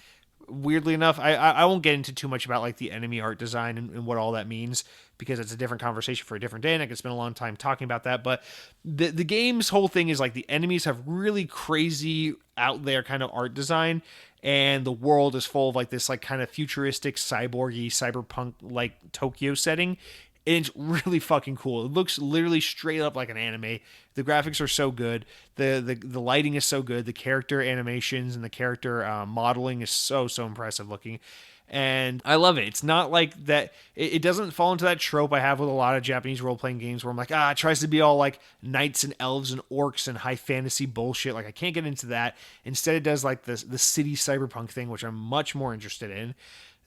Weirdly enough, I won't get into too much about like the enemy art design and what all that means, because it's a different conversation for a different day, and I could spend a long time talking about that. But the game's whole thing is like the enemies have really crazy out there kind of art design, and the world is full of like this like kind of futuristic cyborgy cyberpunk like Tokyo setting. And it's really fucking cool. It looks literally straight up like an anime. The graphics are so good. The lighting is so good. The character animations and the character modeling is so impressive looking. And I love it. It's not like that. It doesn't fall into that trope I have with a lot of Japanese role-playing games where I'm like, it tries to be all like knights and elves and orcs and high fantasy bullshit. Like, I can't get into that. Instead, it does like the city cyberpunk thing, which I'm much more interested in.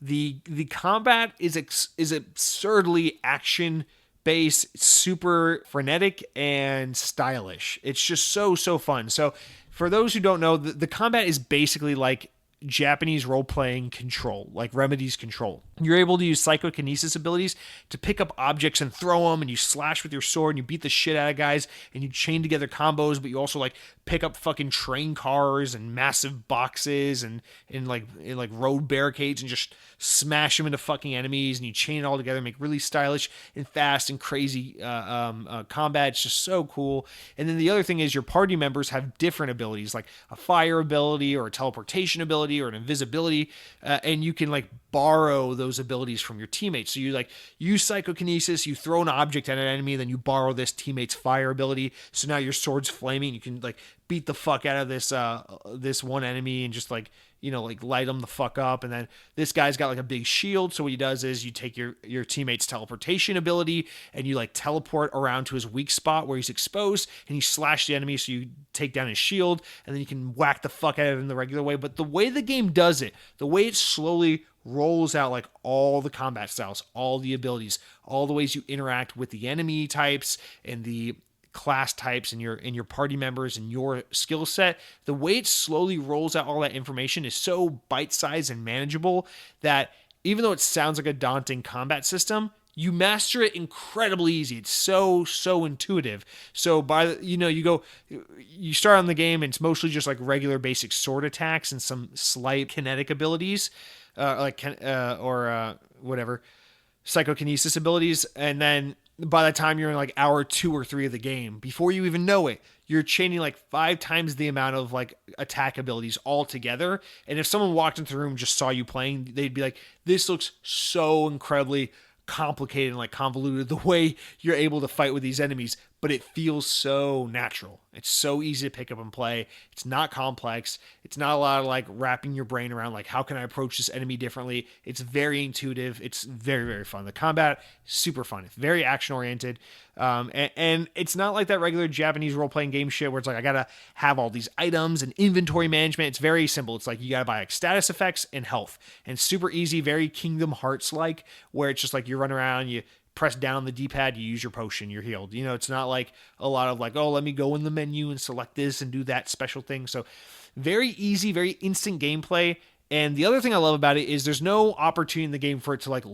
The combat is absurdly action based, super frenetic and stylish. It's just so fun. So for those who don't know, the combat is basically like Japanese role-playing Control, like Remedy's Control. You're able to use psychokinesis abilities to pick up objects and throw them, and you slash with your sword, and you beat the shit out of guys, and you chain together combos, but you also like pick up fucking train cars and massive boxes and in road barricades and just smash them into fucking enemies, and you chain it all together, make really stylish and fast and crazy combat. It's just so cool. And then the other thing is your party members have different abilities, like a fire ability or a teleportation ability or an invisibility, and you can like borrow those abilities from your teammates. So you like use psychokinesis, you throw an object at an enemy, then you borrow this teammate's fire ability. So now your sword's flaming, you can like beat the fuck out of this one enemy and just like, you know, like light them the fuck up. And then this guy's got like a big shield. So what he does is you take your teammate's teleportation ability and you like teleport around to his weak spot where he's exposed, and you slash the enemy so you take down his shield, and then you can whack the fuck out of him the regular way. But the way the game does it, the way it slowly rolls out like all the combat styles, all the abilities, all the ways you interact with the enemy types and the class types and your party members and your skill set, the way it slowly rolls out all that information is so bite-sized and manageable that even though it sounds like a daunting combat system, you master it incredibly easy. It's so intuitive. So you start on the game and it's mostly just like regular basic sword attacks and some slight kinetic abilities, whatever psychokinesis abilities, and then by the time you're in like hour 2 or 3 of the game, before you even know it, you're chaining like 5 times the amount of like attack abilities all together. And if someone walked into the room and just saw you playing, they'd be like, this looks so incredibly complicated and like convoluted the way you're able to fight with these enemies. but it feels so natural. It's so easy to pick up and play. It's not complex. It's not a lot of like wrapping your brain around like, how can I approach this enemy differently? It's very intuitive. It's very, very fun. The combat, super fun. It's very action oriented. And it's not like that regular Japanese role-playing game shit where it's like I gotta have all these items and inventory management. It's very simple. It's like you gotta buy like status effects and health, and super easy, very Kingdom Hearts like, where it's just like you run around, you press down the D-pad, you use your potion, you're healed. You know, it's not like a lot of like, oh, let me go in the menu and select this and do that special thing. So very easy, very instant gameplay. And the other thing I love about it is there's no opportunity in the game for it to like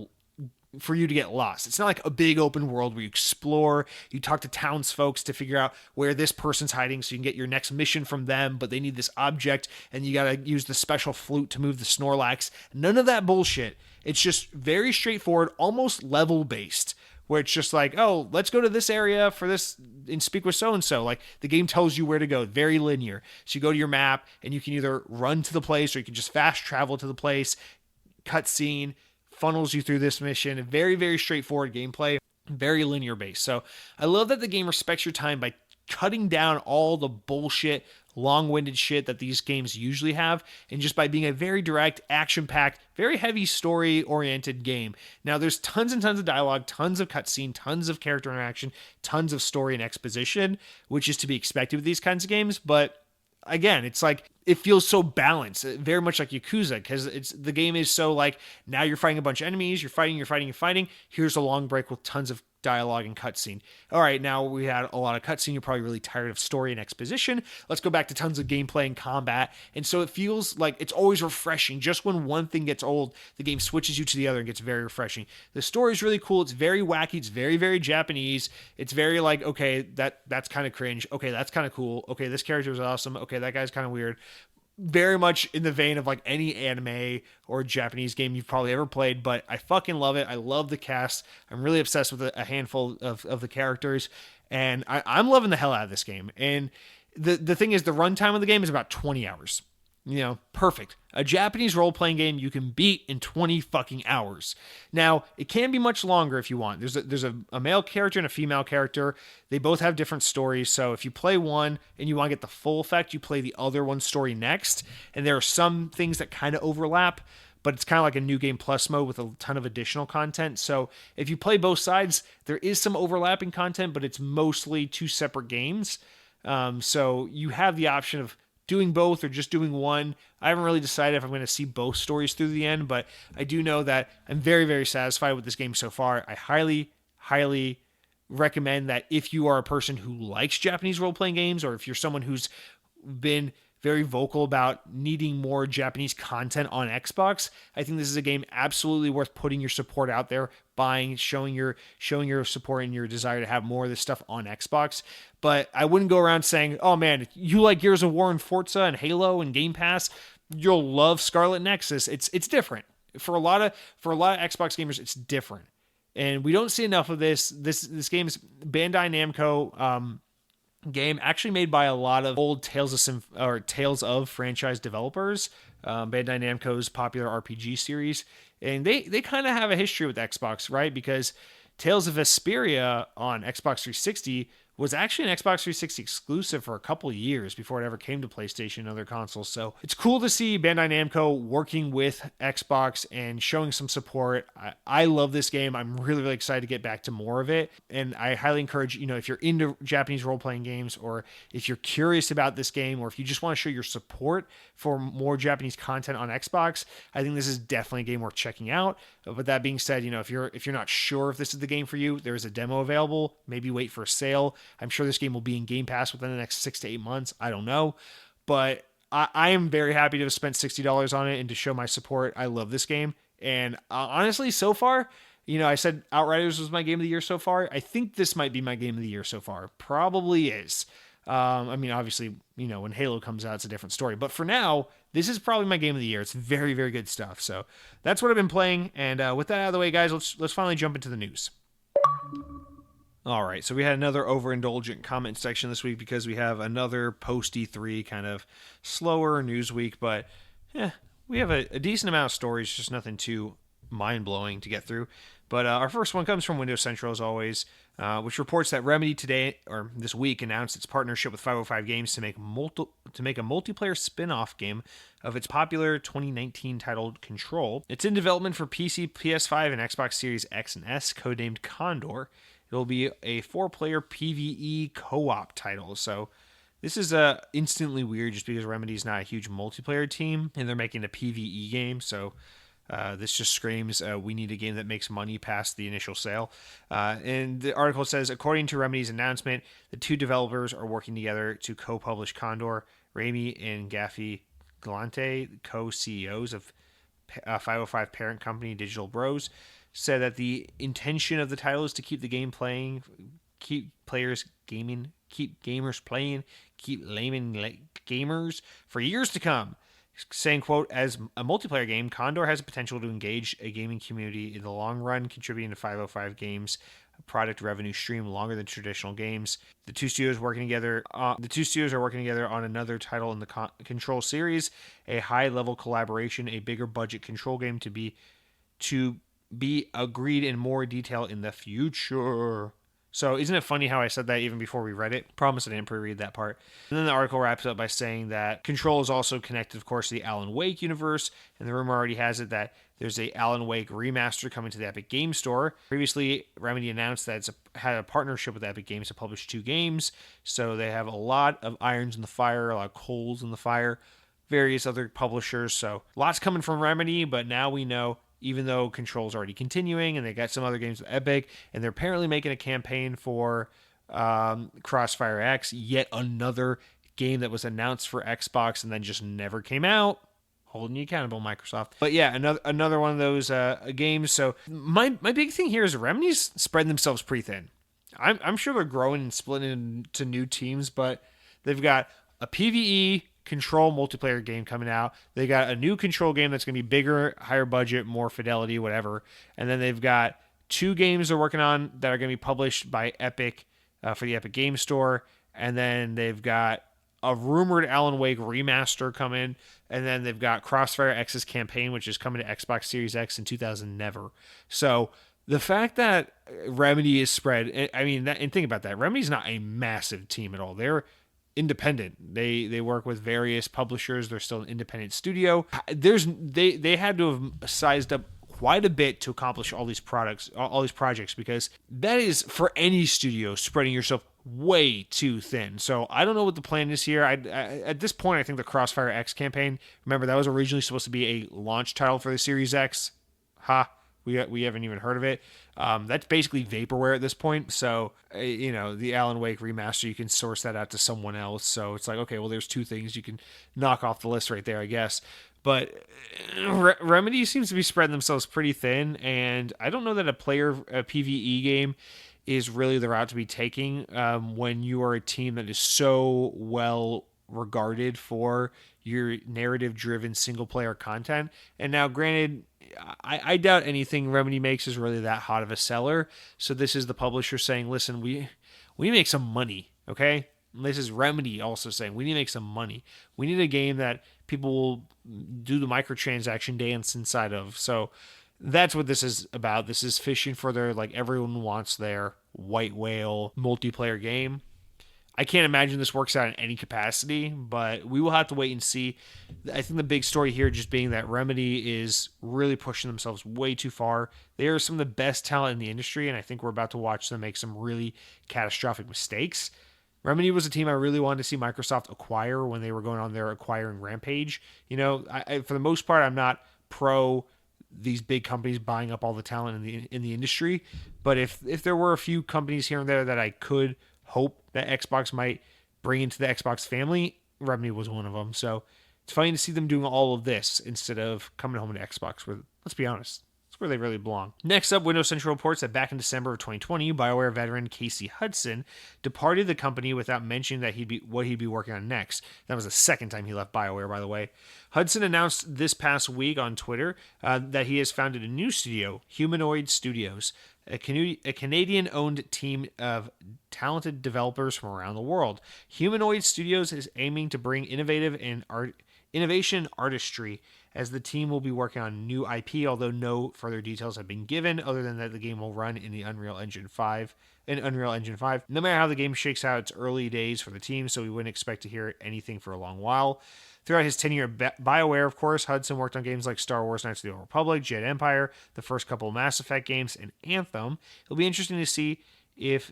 for you to get lost. It's not like a big open world where you explore, you talk to townsfolk to figure out where this person's hiding so you can get your next mission from them, but they need this object and you got to use the special flute to move the Snorlax. None of that bullshit. It's just very straightforward, almost level based, where it's just like, oh, let's go to this area for this and speak with so-and-so. Like the game tells you where to go, very linear. So you go to your map and you can either run to the place or you can just fast travel to the place, cutscene, funnels you through this mission. Very, very straightforward gameplay, very linear based. So I love that the game respects your time by cutting down all the bullshit, long-winded shit that these games usually have, and just by being a very direct, action-packed, very heavy story-oriented game. Now, there's tons and tons of dialogue, tons of cutscene, tons of character interaction, tons of story and exposition, which is to be expected with these kinds of games, but again, it's like it feels so balanced, very much like Yakuza, because the game is so like, now you're fighting a bunch of enemies, you're fighting. Here's a long break with tons of dialogue and cutscene. All right, now we had a lot of cutscene. You're probably really tired of story and exposition. Let's go back to tons of gameplay and combat. And so it feels like it's always refreshing. Just when one thing gets old, the game switches you to the other and gets very refreshing. The story is really cool. It's very wacky. It's very, very Japanese. It's very like, okay, that's kind of cringe. Okay, that's kind of cool. Okay, this character is awesome. Okay, that guy's kind of weird. Very much in the vein of like any anime or Japanese game you've probably ever played, but I fucking love it. I love the cast. I'm really obsessed with a handful of the characters, and I'm loving the hell out of this game. And the thing is, the runtime of the game is about 20 hours. You know, perfect. A Japanese role-playing game you can beat in 20 fucking hours. Now, it can be much longer if you want. There's a male character and a female character. They both have different stories. So if you play one and you want to get the full effect, you play the other one's story next. And there are some things that kind of overlap, but it's kind of like a New Game Plus mode with a ton of additional content. So if you play both sides, there is some overlapping content, but it's mostly two separate games. So you have the option of doing both or just doing one. I haven't really decided if I'm going to see both stories through the end, but I do know that I'm very, very satisfied with this game so far. I highly, highly recommend that if you are a person who likes Japanese role-playing games, or if you're someone who's been very vocal about needing more Japanese content on Xbox, I think this is a game absolutely worth putting your support out there, buying, showing your support and your desire to have more of this stuff on Xbox. But I wouldn't go around saying, oh man, you like Gears of War and Forza and Halo and Game Pass, you'll love Scarlet Nexus. It's different. For a lot of Xbox gamers, it's different. And we don't see enough of this. This game is Bandai Namco game, actually made by a lot of old Tales of franchise developers, Bandai Namco's popular RPG series, and they kind of have a history with Xbox, right? Because Tales of Vesperia on Xbox 360 was actually an Xbox 360 exclusive for a couple of years before it ever came to PlayStation and other consoles. So it's cool to see Bandai Namco working with Xbox and showing some support. I love this game. I'm really, really excited to get back to more of it. And I highly encourage, if you're into Japanese role-playing games, or if you're curious about this game, or if you just want to show your support for more Japanese content on Xbox, I think this is definitely a game worth checking out. But that being said, if you're not sure if this is the game for you, there is a demo available. Maybe wait for a sale. I'm sure this game will be in Game Pass within the next 6 to 8 months. I don't know. But I am very happy to have spent $60 on it and to show my support. I love this game. And honestly, so far, I said Outriders was my game of the year so far. I think this might be my game of the year so far. Probably is. Obviously, when Halo comes out, it's a different story. But for now, this is probably my game of the year. It's very, very good stuff. So that's what I've been playing. And with that out of the way, guys, let's finally jump into the news. All right, so we had another overindulgent comment section this week because we have another post E3 kind of slower news week. But we have a decent amount of stories, just nothing too mind-blowing to get through. But our first one comes from Windows Central, as always, which reports that Remedy today, or this week, announced its partnership with 505 Games to make a multiplayer spin-off game of its popular 2019 title Control. It's in development for PC, PS5, and Xbox Series X and S, codenamed Condor. It'll be a 4-player PvE co-op title, so this is instantly weird just because Remedy's not a huge multiplayer team, and they're making a PvE game, so this just screams we need a game that makes money past the initial sale. And the article says, according to Remedy's announcement, the two developers are working together to co-publish Condor. Rami and Gaffy Galante, co-CEOs of 505 parent company Digital Bros, said that the intention of the title is to keep the game playing, keep players gaming, keep gamers playing, keep layman gamers for years to come. Saying, quote, as a multiplayer game, Condor has the potential to engage a gaming community in the long run, contributing to 505 Games' product revenue stream longer than traditional games. The two studios are working together on another title in the Control series, a high-level collaboration, a bigger budget Control game to be agreed in more detail in the future. So isn't it funny how I said that even before we read it? Promise I didn't pre-read that part. And then the article wraps up by saying that Control is also connected, of course, to the Alan Wake universe, and the rumor already has it that there's a Alan Wake remaster coming to the Epic Game Store. Previously, Remedy announced that it's had a partnership with Epic Games to publish 2 games, so they have a lot of irons in the fire, a lot of coals in the fire, various other publishers, so lots coming from Remedy, but now we know, even though Control's already continuing and they got some other games with Epic, and they're apparently making a campaign for Crossfire X, yet another game that was announced for Xbox and then just never came out. Holding you accountable, Microsoft. But yeah, another one of those games. So my big thing here is Remedy's spreading themselves pretty thin. I'm sure they're growing and splitting into new teams, but they've got a PvE Control multiplayer game coming out. They got a new Control game that's going to be bigger, higher budget, more fidelity, whatever. And then they've got 2 games they're working on that are going to be published by Epic for the Epic Game Store. And then they've got a rumored Alan Wake remaster coming. And then they've got Crossfire X's campaign, which is coming to Xbox Series X in 2000 never. So the fact that Remedy is spread, I mean, and think about that. Remedy's not a massive team at all. They're independent. They work with various publishers. They're still an independent studio. They had to have sized up quite a bit to accomplish all these projects, because that is, for any studio, spreading yourself way too thin. So I don't know what the plan is here. At this point, I think the Crossfire X campaign, remember, that was originally supposed to be a launch title for the Series X. We haven't even heard of it. That's basically vaporware at this point. So, the Alan Wake remaster, you can source that out to someone else. So it's like, okay, well, there's 2 things you can knock off the list right there, I guess. But Remedy seems to be spreading themselves pretty thin, and I don't know that a PvE game is really the route to be taking when you are a team that is so well regarded for your narrative-driven single-player content. And now, granted, I doubt anything Remedy makes is really that hot of a seller. So this is the publisher saying, listen, we make some money, okay? And this is Remedy also saying, we need to make some money. We need a game that people will do the microtransaction dance inside of. So that's what this is about. This is fishing for their, like, everyone wants their white whale multiplayer game. I can't imagine this works out in any capacity, but we will have to wait and see. I think the big story here just being that Remedy is really pushing themselves way too far. They are some of the best talent in the industry, and I think we're about to watch them make some really catastrophic mistakes. Remedy was a team I really wanted to see Microsoft acquire when they were going on their acquiring rampage. For the most part, I'm not pro these big companies buying up all the talent in the industry, but if there were a few companies here and there that I could hope that Xbox might bring into the Xbox family, Remedy was one of them. So it's funny to see them doing all of this instead of coming home to Xbox, where, let's be honest, it's where they really belong. Next up, Windows Central reports that back in December of 2020, BioWare veteran Casey Hudson departed the company without mentioning that he'd be working on next. That was the second time he left BioWare, by the way. Hudson announced this past week on Twitter that he has founded a new studio, Humanoid Studios, a Canadian-owned team of talented developers from around the world. Humanoid Studios is aiming to bring innovative and innovation and artistry, as the team will be working on new IP, although no further details have been given other than that the game will run in the Unreal Engine 5. No matter how the game shakes out, it's early days for the team, so we wouldn't expect to hear anything for a long while. Throughout his tenure at BioWare, of course, Hudson worked on games like Star Wars Knights of the Old Republic, Jedi Empire, the first couple of Mass Effect games, and Anthem. It'll be interesting to see if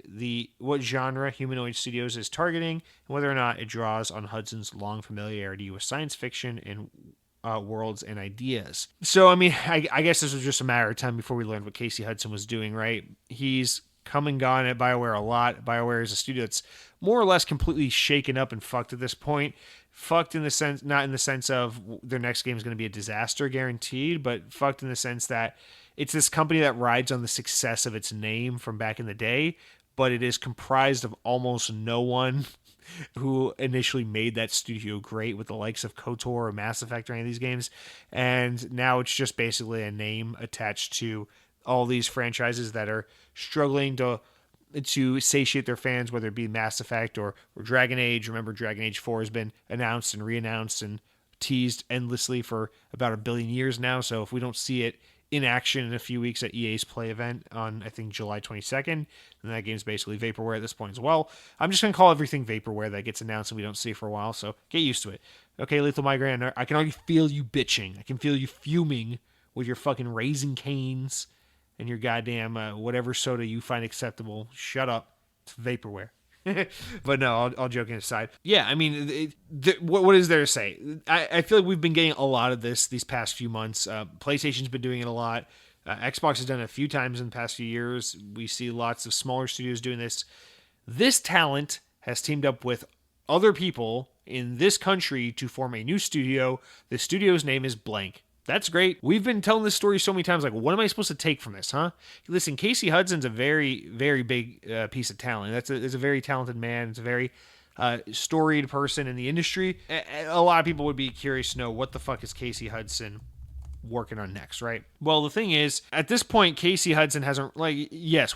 what genre Humanoid Studios is targeting, and whether or not it draws on Hudson's long familiarity with science fiction and worlds and ideas. So, I mean, I guess this was just a matter of time before we learned what Casey Hudson was doing, right? He's come and gone at BioWare a lot. BioWare is a studio that's more or less completely shaken up and fucked at this point. Fucked in the sense, not in the sense of their next game is going to be a disaster guaranteed, but fucked in the sense that it's this company that rides on the success of its name from back in the day, but it is comprised of almost no one who initially made that studio great with the likes of KOTOR or Mass Effect or any of these games. And now it's just basically a name attached to all these franchises that are struggling to satiate their fans, whether it be Mass Effect or Dragon Age. Remember, Dragon Age 4 has been announced and re-announced and teased endlessly for about 1 billion years now. So if we don't see it in action in a few weeks at EA's Play event on, I think, July 22nd, then that game's basically vaporware at this point as well. I'm just going to call everything vaporware that gets announced and we don't see for a while, so get used to it. Okay, Lethal Migraine, I can already feel you bitching. I can feel you fuming with your fucking Raising Canes and your goddamn whatever soda you find acceptable. Shut up. It's vaporware. But no, all joking aside. Yeah, I mean, what is there to say? I feel like we've been getting a lot of this these past few months. PlayStation's been doing it a lot. Xbox has done it a few times in the past few years. We see lots of smaller studios doing this. This talent has teamed up with other people in this country to form a new studio. The studio's name is blank. That's great. We've been telling this story so many times. Like, what am I supposed to take from this, huh? Listen, Casey Hudson's a very, very big piece of talent. That's a very talented man. It's a very storied person in the industry. A lot of people would be curious to know what the fuck is Casey Hudson working on next, right? Well, the thing is, at this point, Casey Hudson hasn't,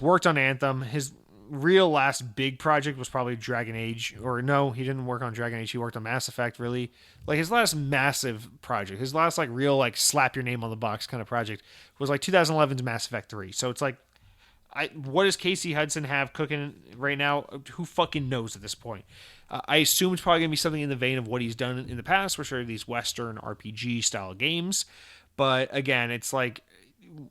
worked on Anthem. His real last big project was probably Dragon Age, or no, he didn't work on Dragon Age. He worked on Mass Effect, really. Like, his last massive project, his last, real, slap your name on the box kind of project was, 2011's Mass Effect 3. So it's what does Casey Hudson have cooking right now? Who fucking knows at this point? I assume it's probably going to be something in the vein of what he's done in the past, which are these Western RPG style games. But again, it's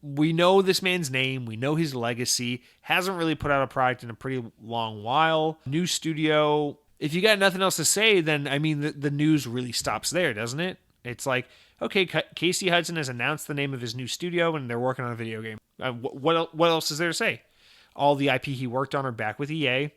we know this man's name, we know his legacy, hasn't really put out a product in a pretty long while. New studio. If you got nothing else to say, then, I mean, the news really stops there, doesn't it? It's okay, Casey Hudson has announced the name of his new studio and they're working on a video game. What else is there to say? All the IP he worked on are back with EA,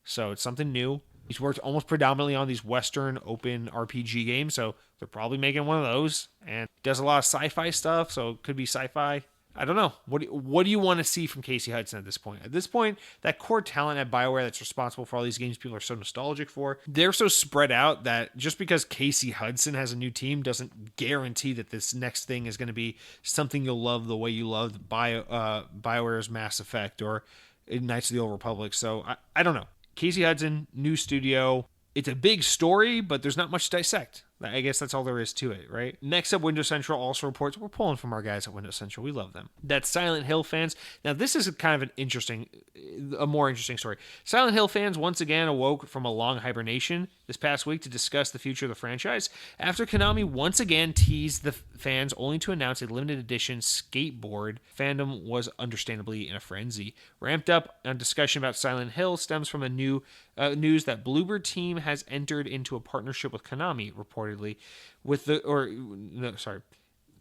so it's something new. He's worked almost predominantly on these Western open RPG games, so they're probably making one of those. And he does a lot of sci-fi stuff, so it could be sci-fi. I don't know. What do you want to see from Casey Hudson at this point? At this point, that core talent at BioWare that's responsible for all these games people are so nostalgic for, they're so spread out that just because Casey Hudson has a new team doesn't guarantee that this next thing is going to be something you'll love the way you loved BioWare's Mass Effect or Knights of the Old Republic. So I don't know. Casey Hudson, new studio. It's a big story, but there's not much to dissect. I guess that's all there is to it, right? Next up, Windows Central also reports, we're pulling from our guys at Windows Central. We love them. That Silent Hill fans. Now, this is kind of a more interesting story. Silent Hill fans once again awoke from a long hibernation this past week to discuss the future of the franchise after Konami once again teased the fans only to announce a limited edition skateboard. Fandom was understandably in a frenzy. Ramped up on discussion about Silent Hill stems from a new news that Bloober Team has entered into a partnership with Konami, reportedly,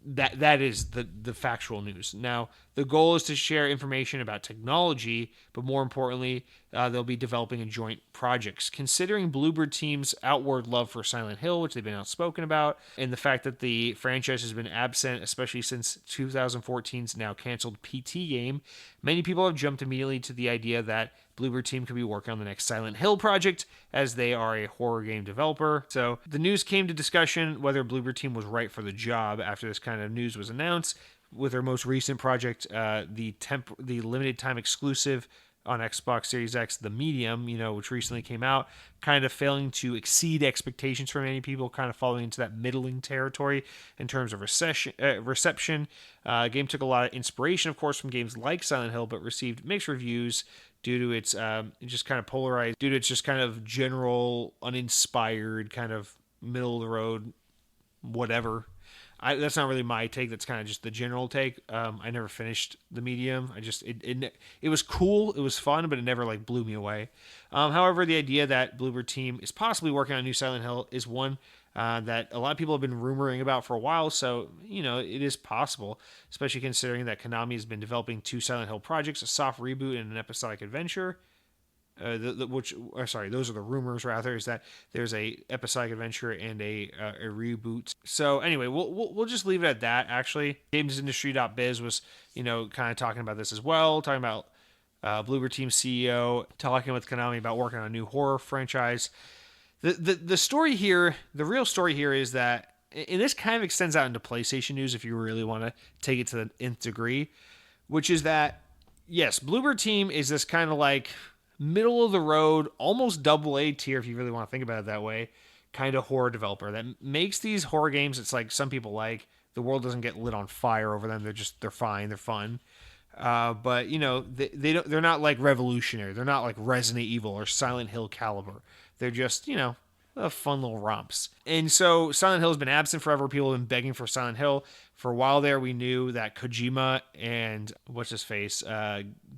that is the factual news. Now, the goal is to share information about technology, but more importantly, they'll be developing a joint projects. Considering Bloober Team's outward love for Silent Hill, which they've been outspoken about, and the fact that the franchise has been absent, especially since 2014's now canceled PT game, many people have jumped immediately to the idea that Bloober Team could be working on the next Silent Hill project, as they are a horror game developer. So the news came to discussion whether Bloober Team was right for the job after this kind of news was announced. With their most recent project, the limited time exclusive on Xbox Series X, the Medium, which recently came out, kind of failing to exceed expectations for many people, kind of falling into that middling territory in terms of reception. Game took a lot of inspiration, of course, from games like Silent Hill, but received mixed reviews due to its just kind of polarized, due to its just kind of general, uninspired, kind of middle of the road, whatever. That's not really my take. That's kind of just the general take. I never finished the Medium. It was cool. It was fun, but it never like blew me away. However, the idea that Bloober Team is possibly working on a new Silent Hill is one that a lot of people have been rumoring about for a while. So it is possible, especially considering that Konami has been developing 2 Silent Hill projects: a soft reboot and an episodic adventure. Those are the rumors. Rather, is that there's a episodic adventure and a reboot. So anyway, we'll just leave it at that. Actually, GamesIndustry.biz was kind of talking about this as well, talking about Bloober Team CEO talking with Konami about working on a new horror franchise. The story here, the real story here, is that, and this kind of extends out into PlayStation news if you really want to take it to the nth degree, which is that yes, Bloober Team is this kind of like middle of the road, almost double A tier if you really want to think about it that way, kind of horror developer that makes these horror games. It's like some people like the world doesn't get lit on fire over them. They're fine. They're fun. But they're not like revolutionary. They're not like Resident Evil or Silent Hill caliber. They're just fun little romps. And so Silent Hill has been absent forever. People have been begging for Silent Hill. For a while there, we knew that Kojima and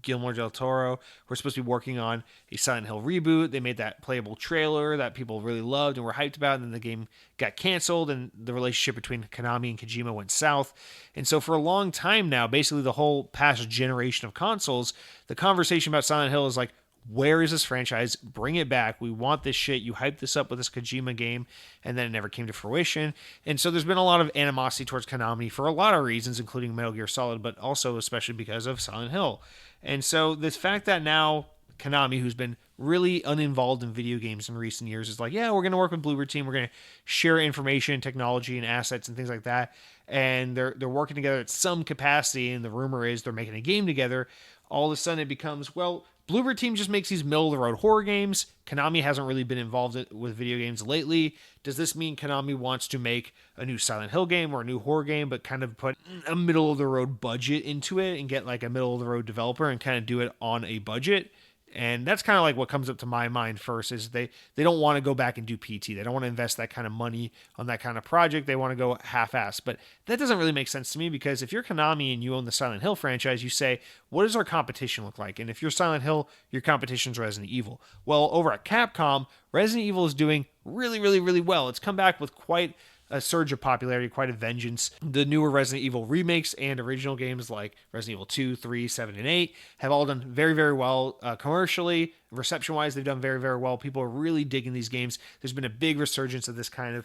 Guillermo del Toro were supposed to be working on a Silent Hill reboot. They made that playable trailer that people really loved and were hyped about, and then the game got canceled, and the relationship between Konami and Kojima went south. And so for a long time now, basically the whole past generation of consoles, the conversation about Silent Hill is like, where is this franchise? Bring it back. We want this shit. You hyped this up with this Kojima game, and then it never came to fruition. And so there's been a lot of animosity towards Konami for a lot of reasons, including Metal Gear Solid, but also especially because of Silent Hill. And so this fact that now Konami, who's been really uninvolved in video games in recent years, is like, yeah, we're going to work with Bloober Team. We're going to share information, technology, and assets and things like that. And they're working together at some capacity, and the rumor is they're making a game together. All of a sudden it becomes, well, Bloober Team just makes these middle-of-the-road horror games. Konami hasn't really been involved with video games lately. Does this mean Konami wants to make a new Silent Hill game or a new horror game, but kind of put a middle-of-the-road budget into it and get like a middle-of-the-road developer and kind of do it on a budget? And that's kind of like what comes up to my mind first, is they don't want to go back and do PT. They don't want to invest that kind of money on that kind of project. They want to go half-ass. But that doesn't really make sense to me, because if you're Konami and you own the Silent Hill franchise, you say, what does our competition look like? And if you're Silent Hill, your competition's Resident Evil. Well, over at Capcom, Resident Evil is doing really, really, really well. It's come back with quite a surge of popularity, quite a vengeance. The newer Resident Evil remakes and original games like Resident Evil 2, 3, 7, and 8 have all done very, very well commercially. Reception-wise, they've done very, very well. People are really digging these games. There's been a big resurgence of this kind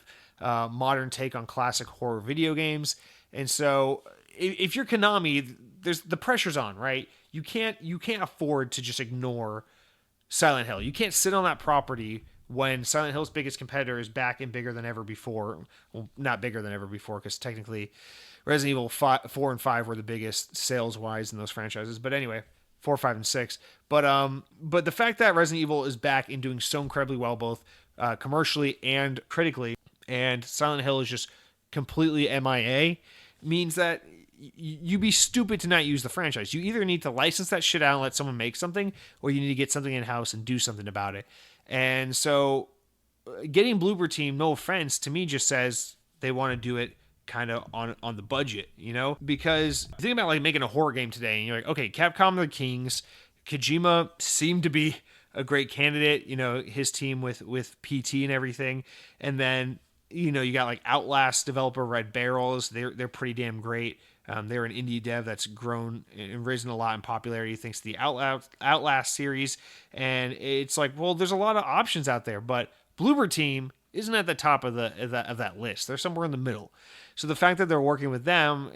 of modern take on classic horror video games. And so if you're Konami, the pressure's on, right? You can't afford to just ignore Silent Hill. You can't sit on that property when Silent Hill's biggest competitor is back and bigger than ever before. Well, not bigger than ever before, because technically Resident Evil 4 and 5 were the biggest sales-wise in those franchises. But anyway, 4, 5, and 6. But the fact that Resident Evil is back and doing so incredibly well, both commercially and critically, and Silent Hill is just completely MIA, means that you'd be stupid to not use the franchise. You either need to license that shit out and let someone make something, or you need to get something in-house and do something about it. And so getting Bloober Team, no offense, to me just says they want to do it kind of on the budget, because think about like making a horror game today, and you're like, okay, Capcom are the kings. Kojima seemed to be a great candidate, his team with PT and everything. And then, you got like Outlast developer Red Barrels. They're pretty damn great. They're an indie dev that's grown and risen a lot in popularity thanks to the Outlast series. And it's like, well, there's a lot of options out there, but Bloober Team isn't at the top of that list. They're somewhere in the middle. So the fact that they're working with them,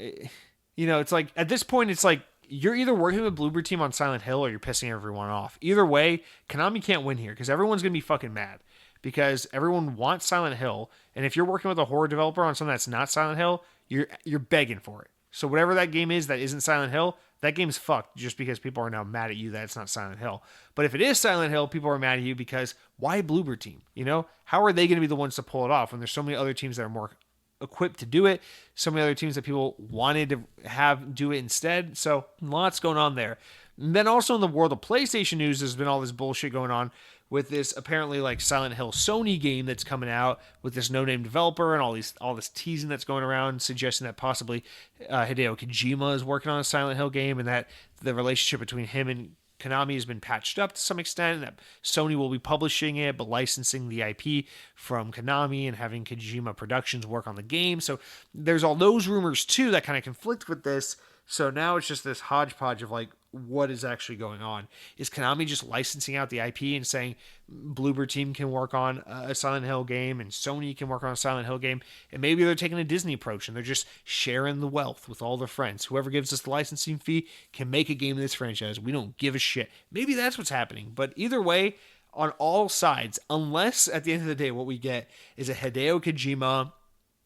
it's like, at this point, it's like, you're either working with Bloober Team on Silent Hill or you're pissing everyone off. Either way, Konami can't win here, because everyone's going to be fucking mad, because everyone wants Silent Hill. And if you're working with a horror developer on something that's not Silent Hill, you're begging for it. So whatever that game is that isn't Silent Hill, that game's fucked just because people are now mad at you that it's not Silent Hill. But if it is Silent Hill, people are mad at you because why Bloober Team? You know, how are they going to be the ones to pull it off when there's so many other teams that are more equipped to do it, so many other teams that people wanted to have do it instead? So lots going on there. And then also in the world of PlayStation news, there's been all this bullshit going on with this apparently like Silent Hill Sony game that's coming out with this no-name developer and all this teasing that's going around suggesting that possibly Hideo Kojima is working on a Silent Hill game and that the relationship between him and Konami has been patched up to some extent, and that Sony will be publishing it but licensing the IP from Konami and having Kojima Productions work on the game. So there's all those rumors too that kind of conflict with this. So now it's just this hodgepodge of like, what is actually going on? Is Konami just licensing out the IP and saying Bloober Team can work on a Silent Hill game and Sony can work on a Silent Hill game? And maybe they're taking a Disney approach and they're just sharing the wealth with all their friends. Whoever gives us the licensing fee can make a game of this franchise. We don't give a shit. Maybe that's what's happening. But either way, on all sides, unless at the end of the day what we get is a Hideo Kojima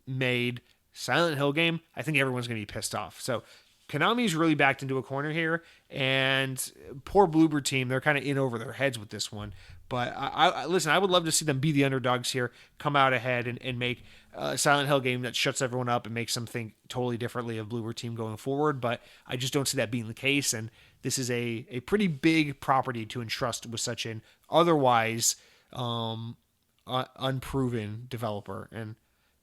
made Silent Hill game, I think everyone's going to be pissed off. So Konami's really backed into a corner here, and poor Bloober Team, they're kind of in over their heads with this one. But I listen, I would love to see them be the underdogs here, come out ahead, and make a Silent Hill game that shuts everyone up and makes them think totally differently of Bloober Team going forward. But I just don't see that being the case, and this is a pretty big property to entrust with such an otherwise unproven developer. And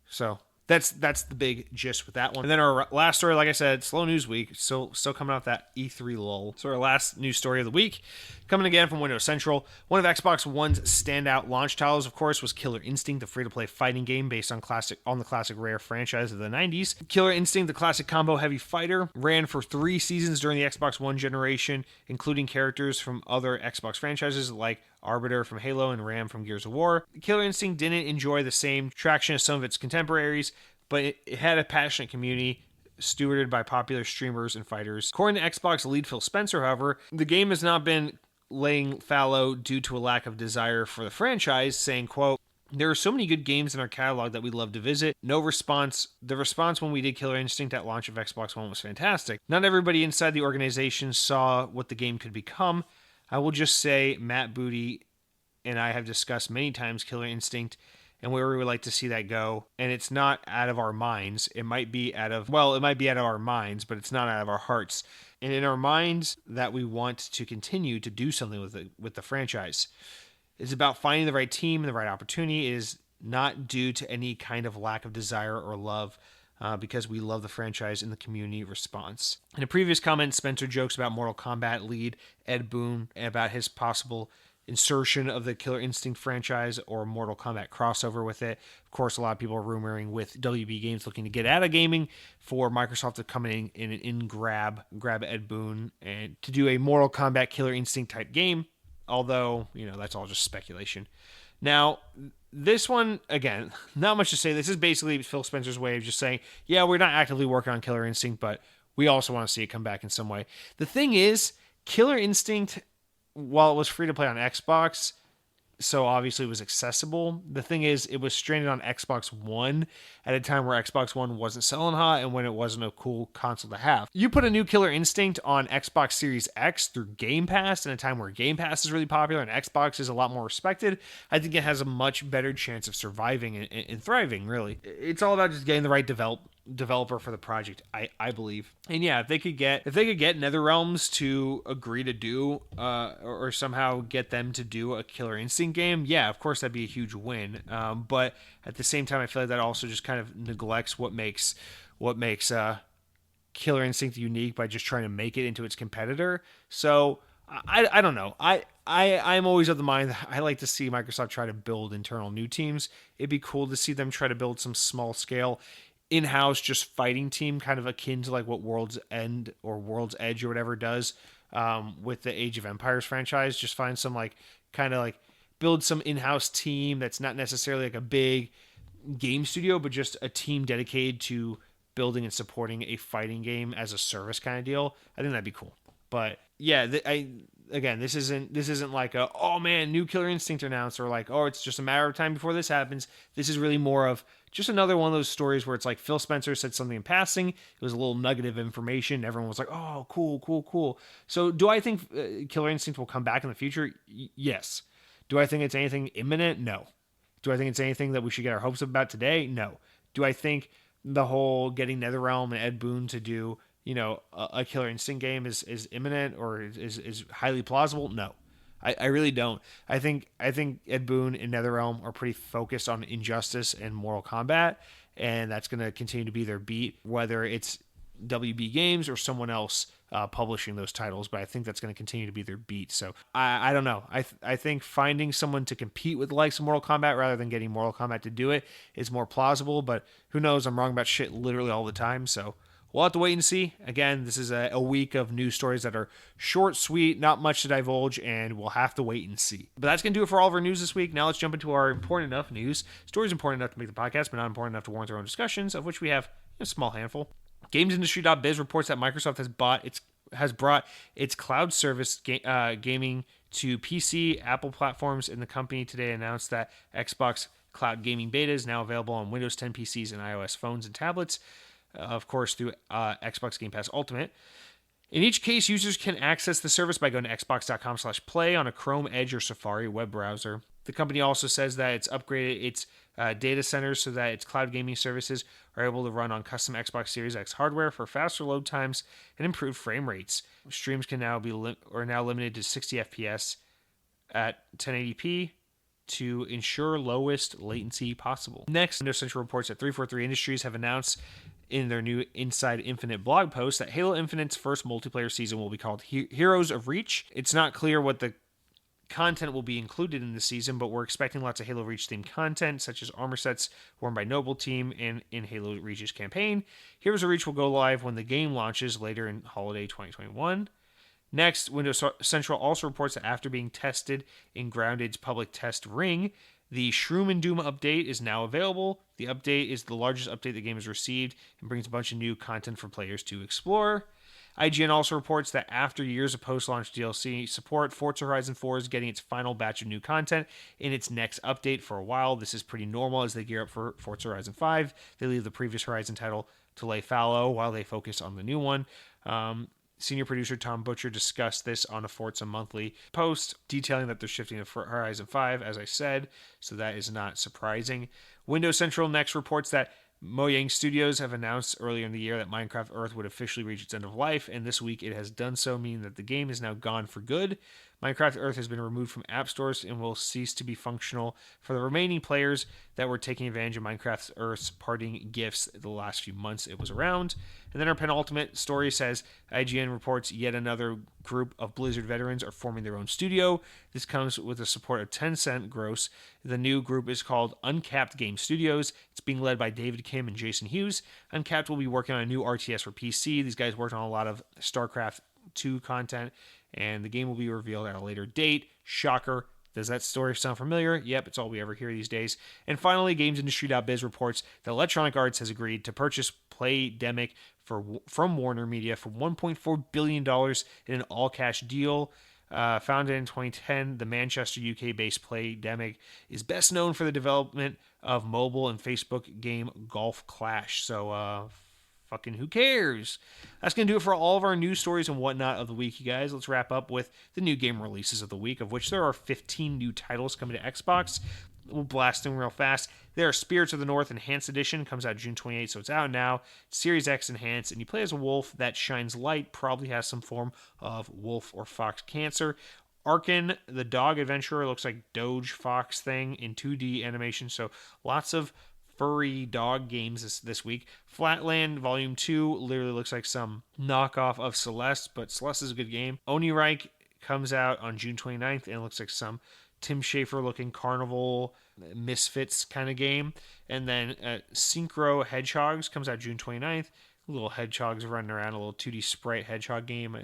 so that's the big gist with that one. And then our last story, like I said, slow news week. Still coming off that E3 lull. So our last news story of the week, coming again from Windows Central. One of Xbox One's standout launch titles, of course, was Killer Instinct, the free-to-play fighting game based on the classic Rare franchise of the 90s. Killer Instinct, the classic combo-heavy fighter, ran for 3 seasons during the Xbox One generation, including characters from other Xbox franchises like Arbiter from Halo and Ram from Gears of War. Killer Instinct didn't enjoy the same traction as some of its contemporaries, but it had a passionate community stewarded by popular streamers and fighters. According to Xbox lead Phil Spencer, however, the game has not been laying fallow due to a lack of desire for the franchise, saying, quote, "There are so many good games in our catalog that we'd love to visit. No response. The response when we did Killer Instinct at launch of Xbox One was fantastic. Not everybody inside the organization saw what the game could become. I will just say Matt Booty and I have discussed many times Killer Instinct and where we would like to see that go. And it's not out of our minds. It might be out of our minds, but it's not out of our hearts. And in our minds that we want to continue to do something with the franchise. It's about finding the right team and the right opportunity. It is not due to any kind of lack of desire or love, because we love the franchise and the community response." In a previous comment, Spencer jokes about Mortal Kombat lead Ed Boon and about his possible insertion of the Killer Instinct franchise or Mortal Kombat crossover with it. Of course, a lot of people are rumoring with WB Games looking to get out of gaming for Microsoft to come in grab Ed Boon and to do a Mortal Kombat Killer Instinct type game. Although, that's all just speculation. Now, this one, again, not much to say. This is basically Phil Spencer's way of just saying, yeah, we're not actively working on Killer Instinct, but we also want to see it come back in some way. The thing is, Killer Instinct, while it was free to play on Xbox, so obviously it was accessible, the thing is, it was stranded on Xbox One at a time where Xbox One wasn't selling hot and when it wasn't a cool console to have. You put a new Killer Instinct on Xbox Series X through Game Pass in a time where Game Pass is really popular and Xbox is a lot more respected, I think it has a much better chance of surviving and thriving, really. It's all about just getting the right developer for the project, I believe. And yeah, if they could get NetherRealms to agree to do or somehow get them to do a Killer Instinct game, yeah, of course that'd be a huge win. But at the same time, I feel like that also just kind of neglects what makes Killer Instinct unique by just trying to make it into its competitor. So I don't know. I'm always of the mind that I like to see Microsoft try to build internal new teams. It'd be cool to see them try to build some small scale in-house just fighting team, kind of akin to like what World's End or World's Edge or whatever does with the Age of Empires franchise. Just find some build some in-house team that's not necessarily like a big game studio, but just a team dedicated to building and supporting a fighting game as a service kind of deal. I think that'd be cool. But yeah, again, this isn't like a, oh man, new Killer Instinct announced, or like, oh, it's just a matter of time before this happens. This is really more of just another one of those stories where it's like Phil Spencer said something in passing. It was a little nugget of information. Everyone was like, oh, cool, cool, cool. So do I think Killer Instinct will come back in the future? Yes. Do I think it's anything imminent? No. Do I think it's anything that we should get our hopes up about today? No. Do I think the whole getting NetherRealm and Ed Boon to do, a Killer Instinct game is imminent or is highly plausible? No. I really don't. I think Ed Boon and NetherRealm are pretty focused on Injustice and Mortal Kombat, and that's going to continue to be their beat, whether it's WB Games or someone else publishing those titles. But I think that's going to continue to be their beat. So I don't know. I think finding someone to compete with the likes of Mortal Kombat rather than getting Mortal Kombat to do it is more plausible. But who knows? I'm wrong about shit literally all the time. So we'll have to wait and see. Again, this is a week of news stories that are short, sweet, not much to divulge, and we'll have to wait and see. But that's going to do it for all of our news this week. Now let's jump into our important enough news. Stories important enough to make the podcast, but not important enough to warrant their own discussions, of which we have a small handful. GamesIndustry.biz reports that Microsoft has brought its cloud service gaming to PC, Apple platforms, and the company today announced that Xbox Cloud Gaming Beta is now available on Windows 10 PCs and iOS phones and tablets, of course, through Xbox Game Pass Ultimate. In each case, users can access the service by going to xbox.com/play on a Chrome, Edge, or Safari web browser. The company also says that it's upgraded its data centers so that its cloud gaming services are able to run on custom Xbox Series X hardware for faster load times and improved frame rates. Streams can now be now limited to 60 FPS at 1080p to ensure lowest latency possible. Next, Windows Central reports that 343 Industries have announced in their new Inside Infinite blog post that Halo Infinite's first multiplayer season will be called Heroes of Reach. It's not clear what the content will be included in the season, but we're expecting lots of Halo Reach themed content, such as armor sets worn by Bloober Team and in Halo Reach's campaign. Heroes of Reach will go live when the game launches later in holiday 2021. Next, Windows Central also reports that after being tested in Grounded's public test ring, the Shroom and Doom update is now available. The update is the largest update the game has received and brings a bunch of new content for players to explore. IGN also reports that after years of post-launch DLC support, Forza Horizon 4 is getting its final batch of new content in its next update for a while. This is pretty normal as they gear up for Forza Horizon 5. They leave the previous Horizon title to lay fallow while they focus on the new one. Senior producer Tom Butcher discussed this on a Forza Monthly post, detailing that they're shifting to Horizon 5, as I said, so that is not surprising. Windows Central next reports that Mojang Studios have announced earlier in the year that Minecraft Earth would officially reach its end of life, and this week it has done so, meaning that the game is now gone for good. Minecraft Earth has been removed from app stores and will cease to be functional for the remaining players that were taking advantage of Minecraft Earth's parting gifts the last few months it was around. And then our penultimate story says IGN reports yet another group of Blizzard veterans are forming their own studio. This comes with the support of Tencent Gross. The new group is called Uncapped Game Studios. It's being led by David Kim and Jason Hughes. Uncapped will be working on a new RTS for PC. These guys worked on a lot of StarCraft 2 content, and the game will be revealed at a later date. Shocker. Does that story sound familiar? Yep, it's all we ever hear these days. And finally, GamesIndustry.biz reports that Electronic Arts has agreed to purchase Playdemic from Warner Media for $1.4 billion in an all-cash deal. Founded in 2010, the Manchester, UK-based Playdemic is best known for the development of mobile and Facebook game Golf Clash. So, fucking who cares? That's going to do it for all of our news stories and whatnot of the week, you guys. Let's wrap up with the new game releases of the week, of which there are 15 new titles coming to Xbox. We'll blast them real fast. There are Spirits of the North Enhanced Edition, comes out June 28th, so it's out now. Series X Enhanced, and you play as a wolf that shines light, probably has some form of wolf or fox cancer. Arkin, the dog adventurer, looks like Doge Fox thing in 2D animation, so lots of furry dog games this week. Flatland Volume 2 literally looks like some knockoff of Celeste, but Celeste is a good game. Onirike comes out on June 29th and looks like some Tim Schafer looking carnival misfits kind of game. And then Synchro Hedgehogs comes out June 29th. Little hedgehogs running around, a little 2D sprite hedgehog game.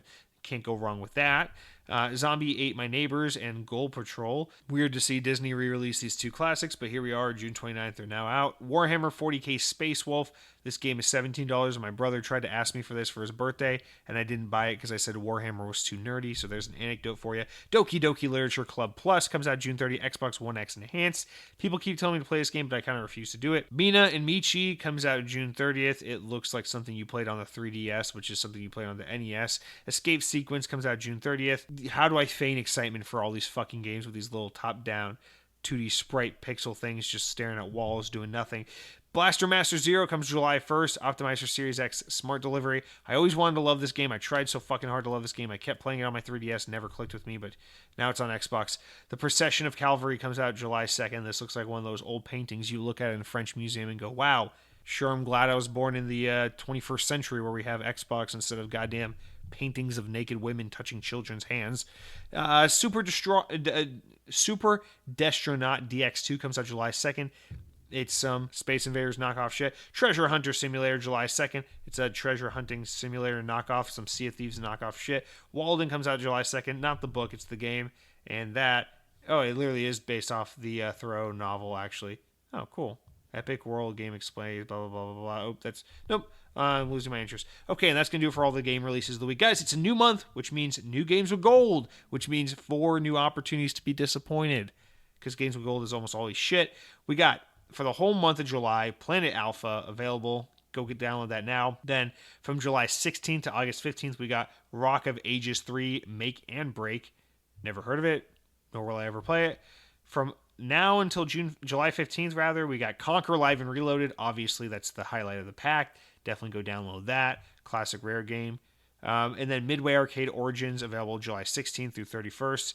Can't go wrong with that. Zombie Ate My Neighbors and Gold Patrol. Weird to see Disney re-release these two classics, but here we are, June 29th, they're now out. Warhammer 40k Space Wolf. This game is $17, and my brother tried to ask me for this for his birthday, and I didn't buy it because I said Warhammer was too nerdy, so there's an anecdote for you. Doki Doki Literature Club Plus comes out June 30, Xbox One X Enhanced. People keep telling me to play this game, but I kind of refuse to do it. Mina and Michi comes out June 30th. It looks like something you played on the 3DS, which is something you played on the NES. Escape Sequence comes out June 30th. How do I feign excitement for all these fucking games with these little top-down 2D sprite pixel things just staring at walls doing nothing? Blaster Master Zero comes July 1st, optimized for Series X Smart Delivery. I always wanted to love this game. I tried so fucking hard to love this game. I kept playing it on my 3DS, never clicked with me, but now it's on Xbox. The Procession of Calvary comes out July 2nd. This looks like one of those old paintings you look at in a French museum and go, wow, sure I'm glad I was born in the 21st century where we have Xbox instead of goddamn paintings of naked women touching children's hands. Super Destronaut DX2 comes out July 2nd. It's some Space Invaders knockoff shit. Treasure Hunter Simulator, July 2nd. It's a treasure hunting simulator knockoff, some Sea of Thieves knockoff shit. Walden comes out July 2nd. Not the book, it's the game. And that, it literally is based off the Thoreau novel, actually. Oh, cool. Epic World Game Explained, blah, blah, blah, blah, blah. Oh, nope. I'm losing my interest. Okay, and that's going to do it for all the game releases of the week. Guys, it's a new month, which means new games with gold, which means 4 new opportunities to be disappointed. Because games with gold is almost always shit. We got, for the whole month of July, Planet Alpha available. Go download that now. Then from July 16th to August 15th, we got Rock of Ages 3 Make and Break. Never heard of it, nor will I ever play it. From now until July 15th, we got Conquer Live and Reloaded. Obviously, that's the highlight of the pack. Definitely go download that. Classic rare game. And then Midway Arcade Origins available July 16th through 31st.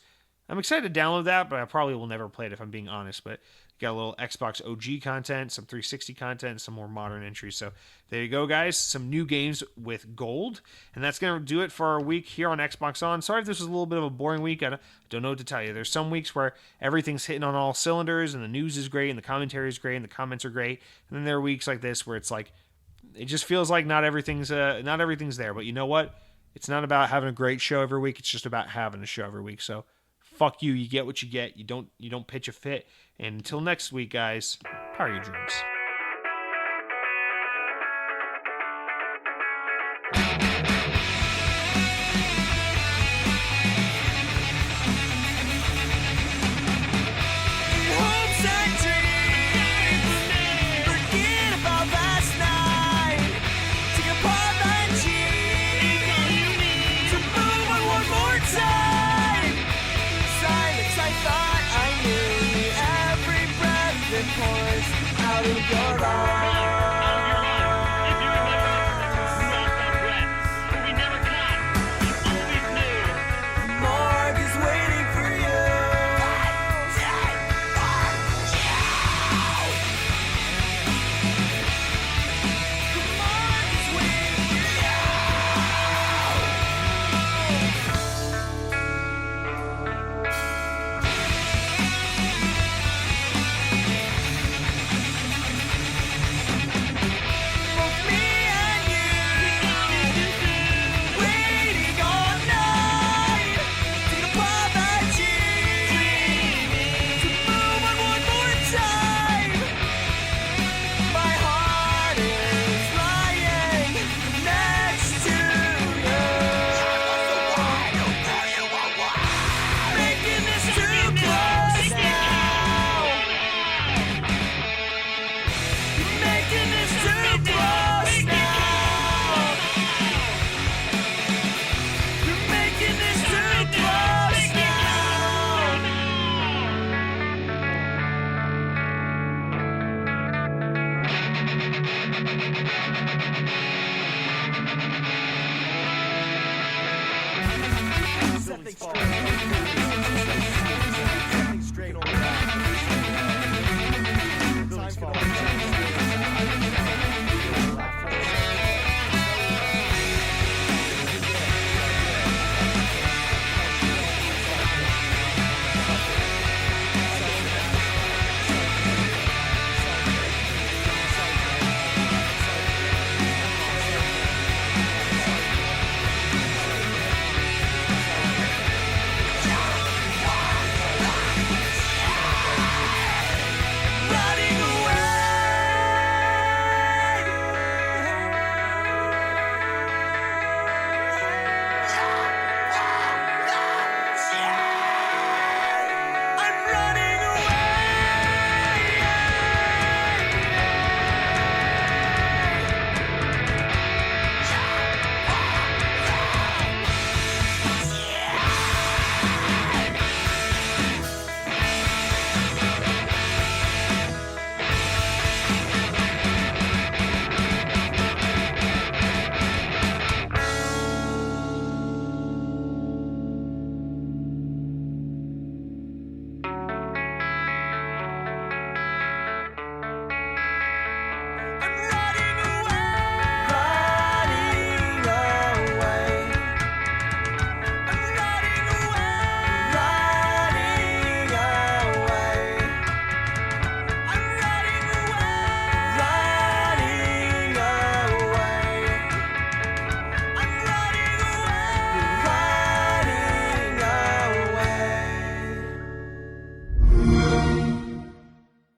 I'm excited to download that, but I probably will never play it if I'm being honest. But got a little Xbox OG content, some 360 content, and some more modern entries. So there you go, guys. Some new games with gold. And that's going to do it for our week here on Xbox On. Sorry if this was a little bit of a boring week. I don't know what to tell you. There's some weeks where everything's hitting on all cylinders, and the news is great, and the commentary is great, and the comments are great. And then there are weeks like this where it's like, it just feels like not everything's there. But you know what? It's not about having a great show every week. It's just about having a show every week. So fuck you. You get what you get. You don't pitch a fit. And until next week, guys, power your dreams. Out of your eyes.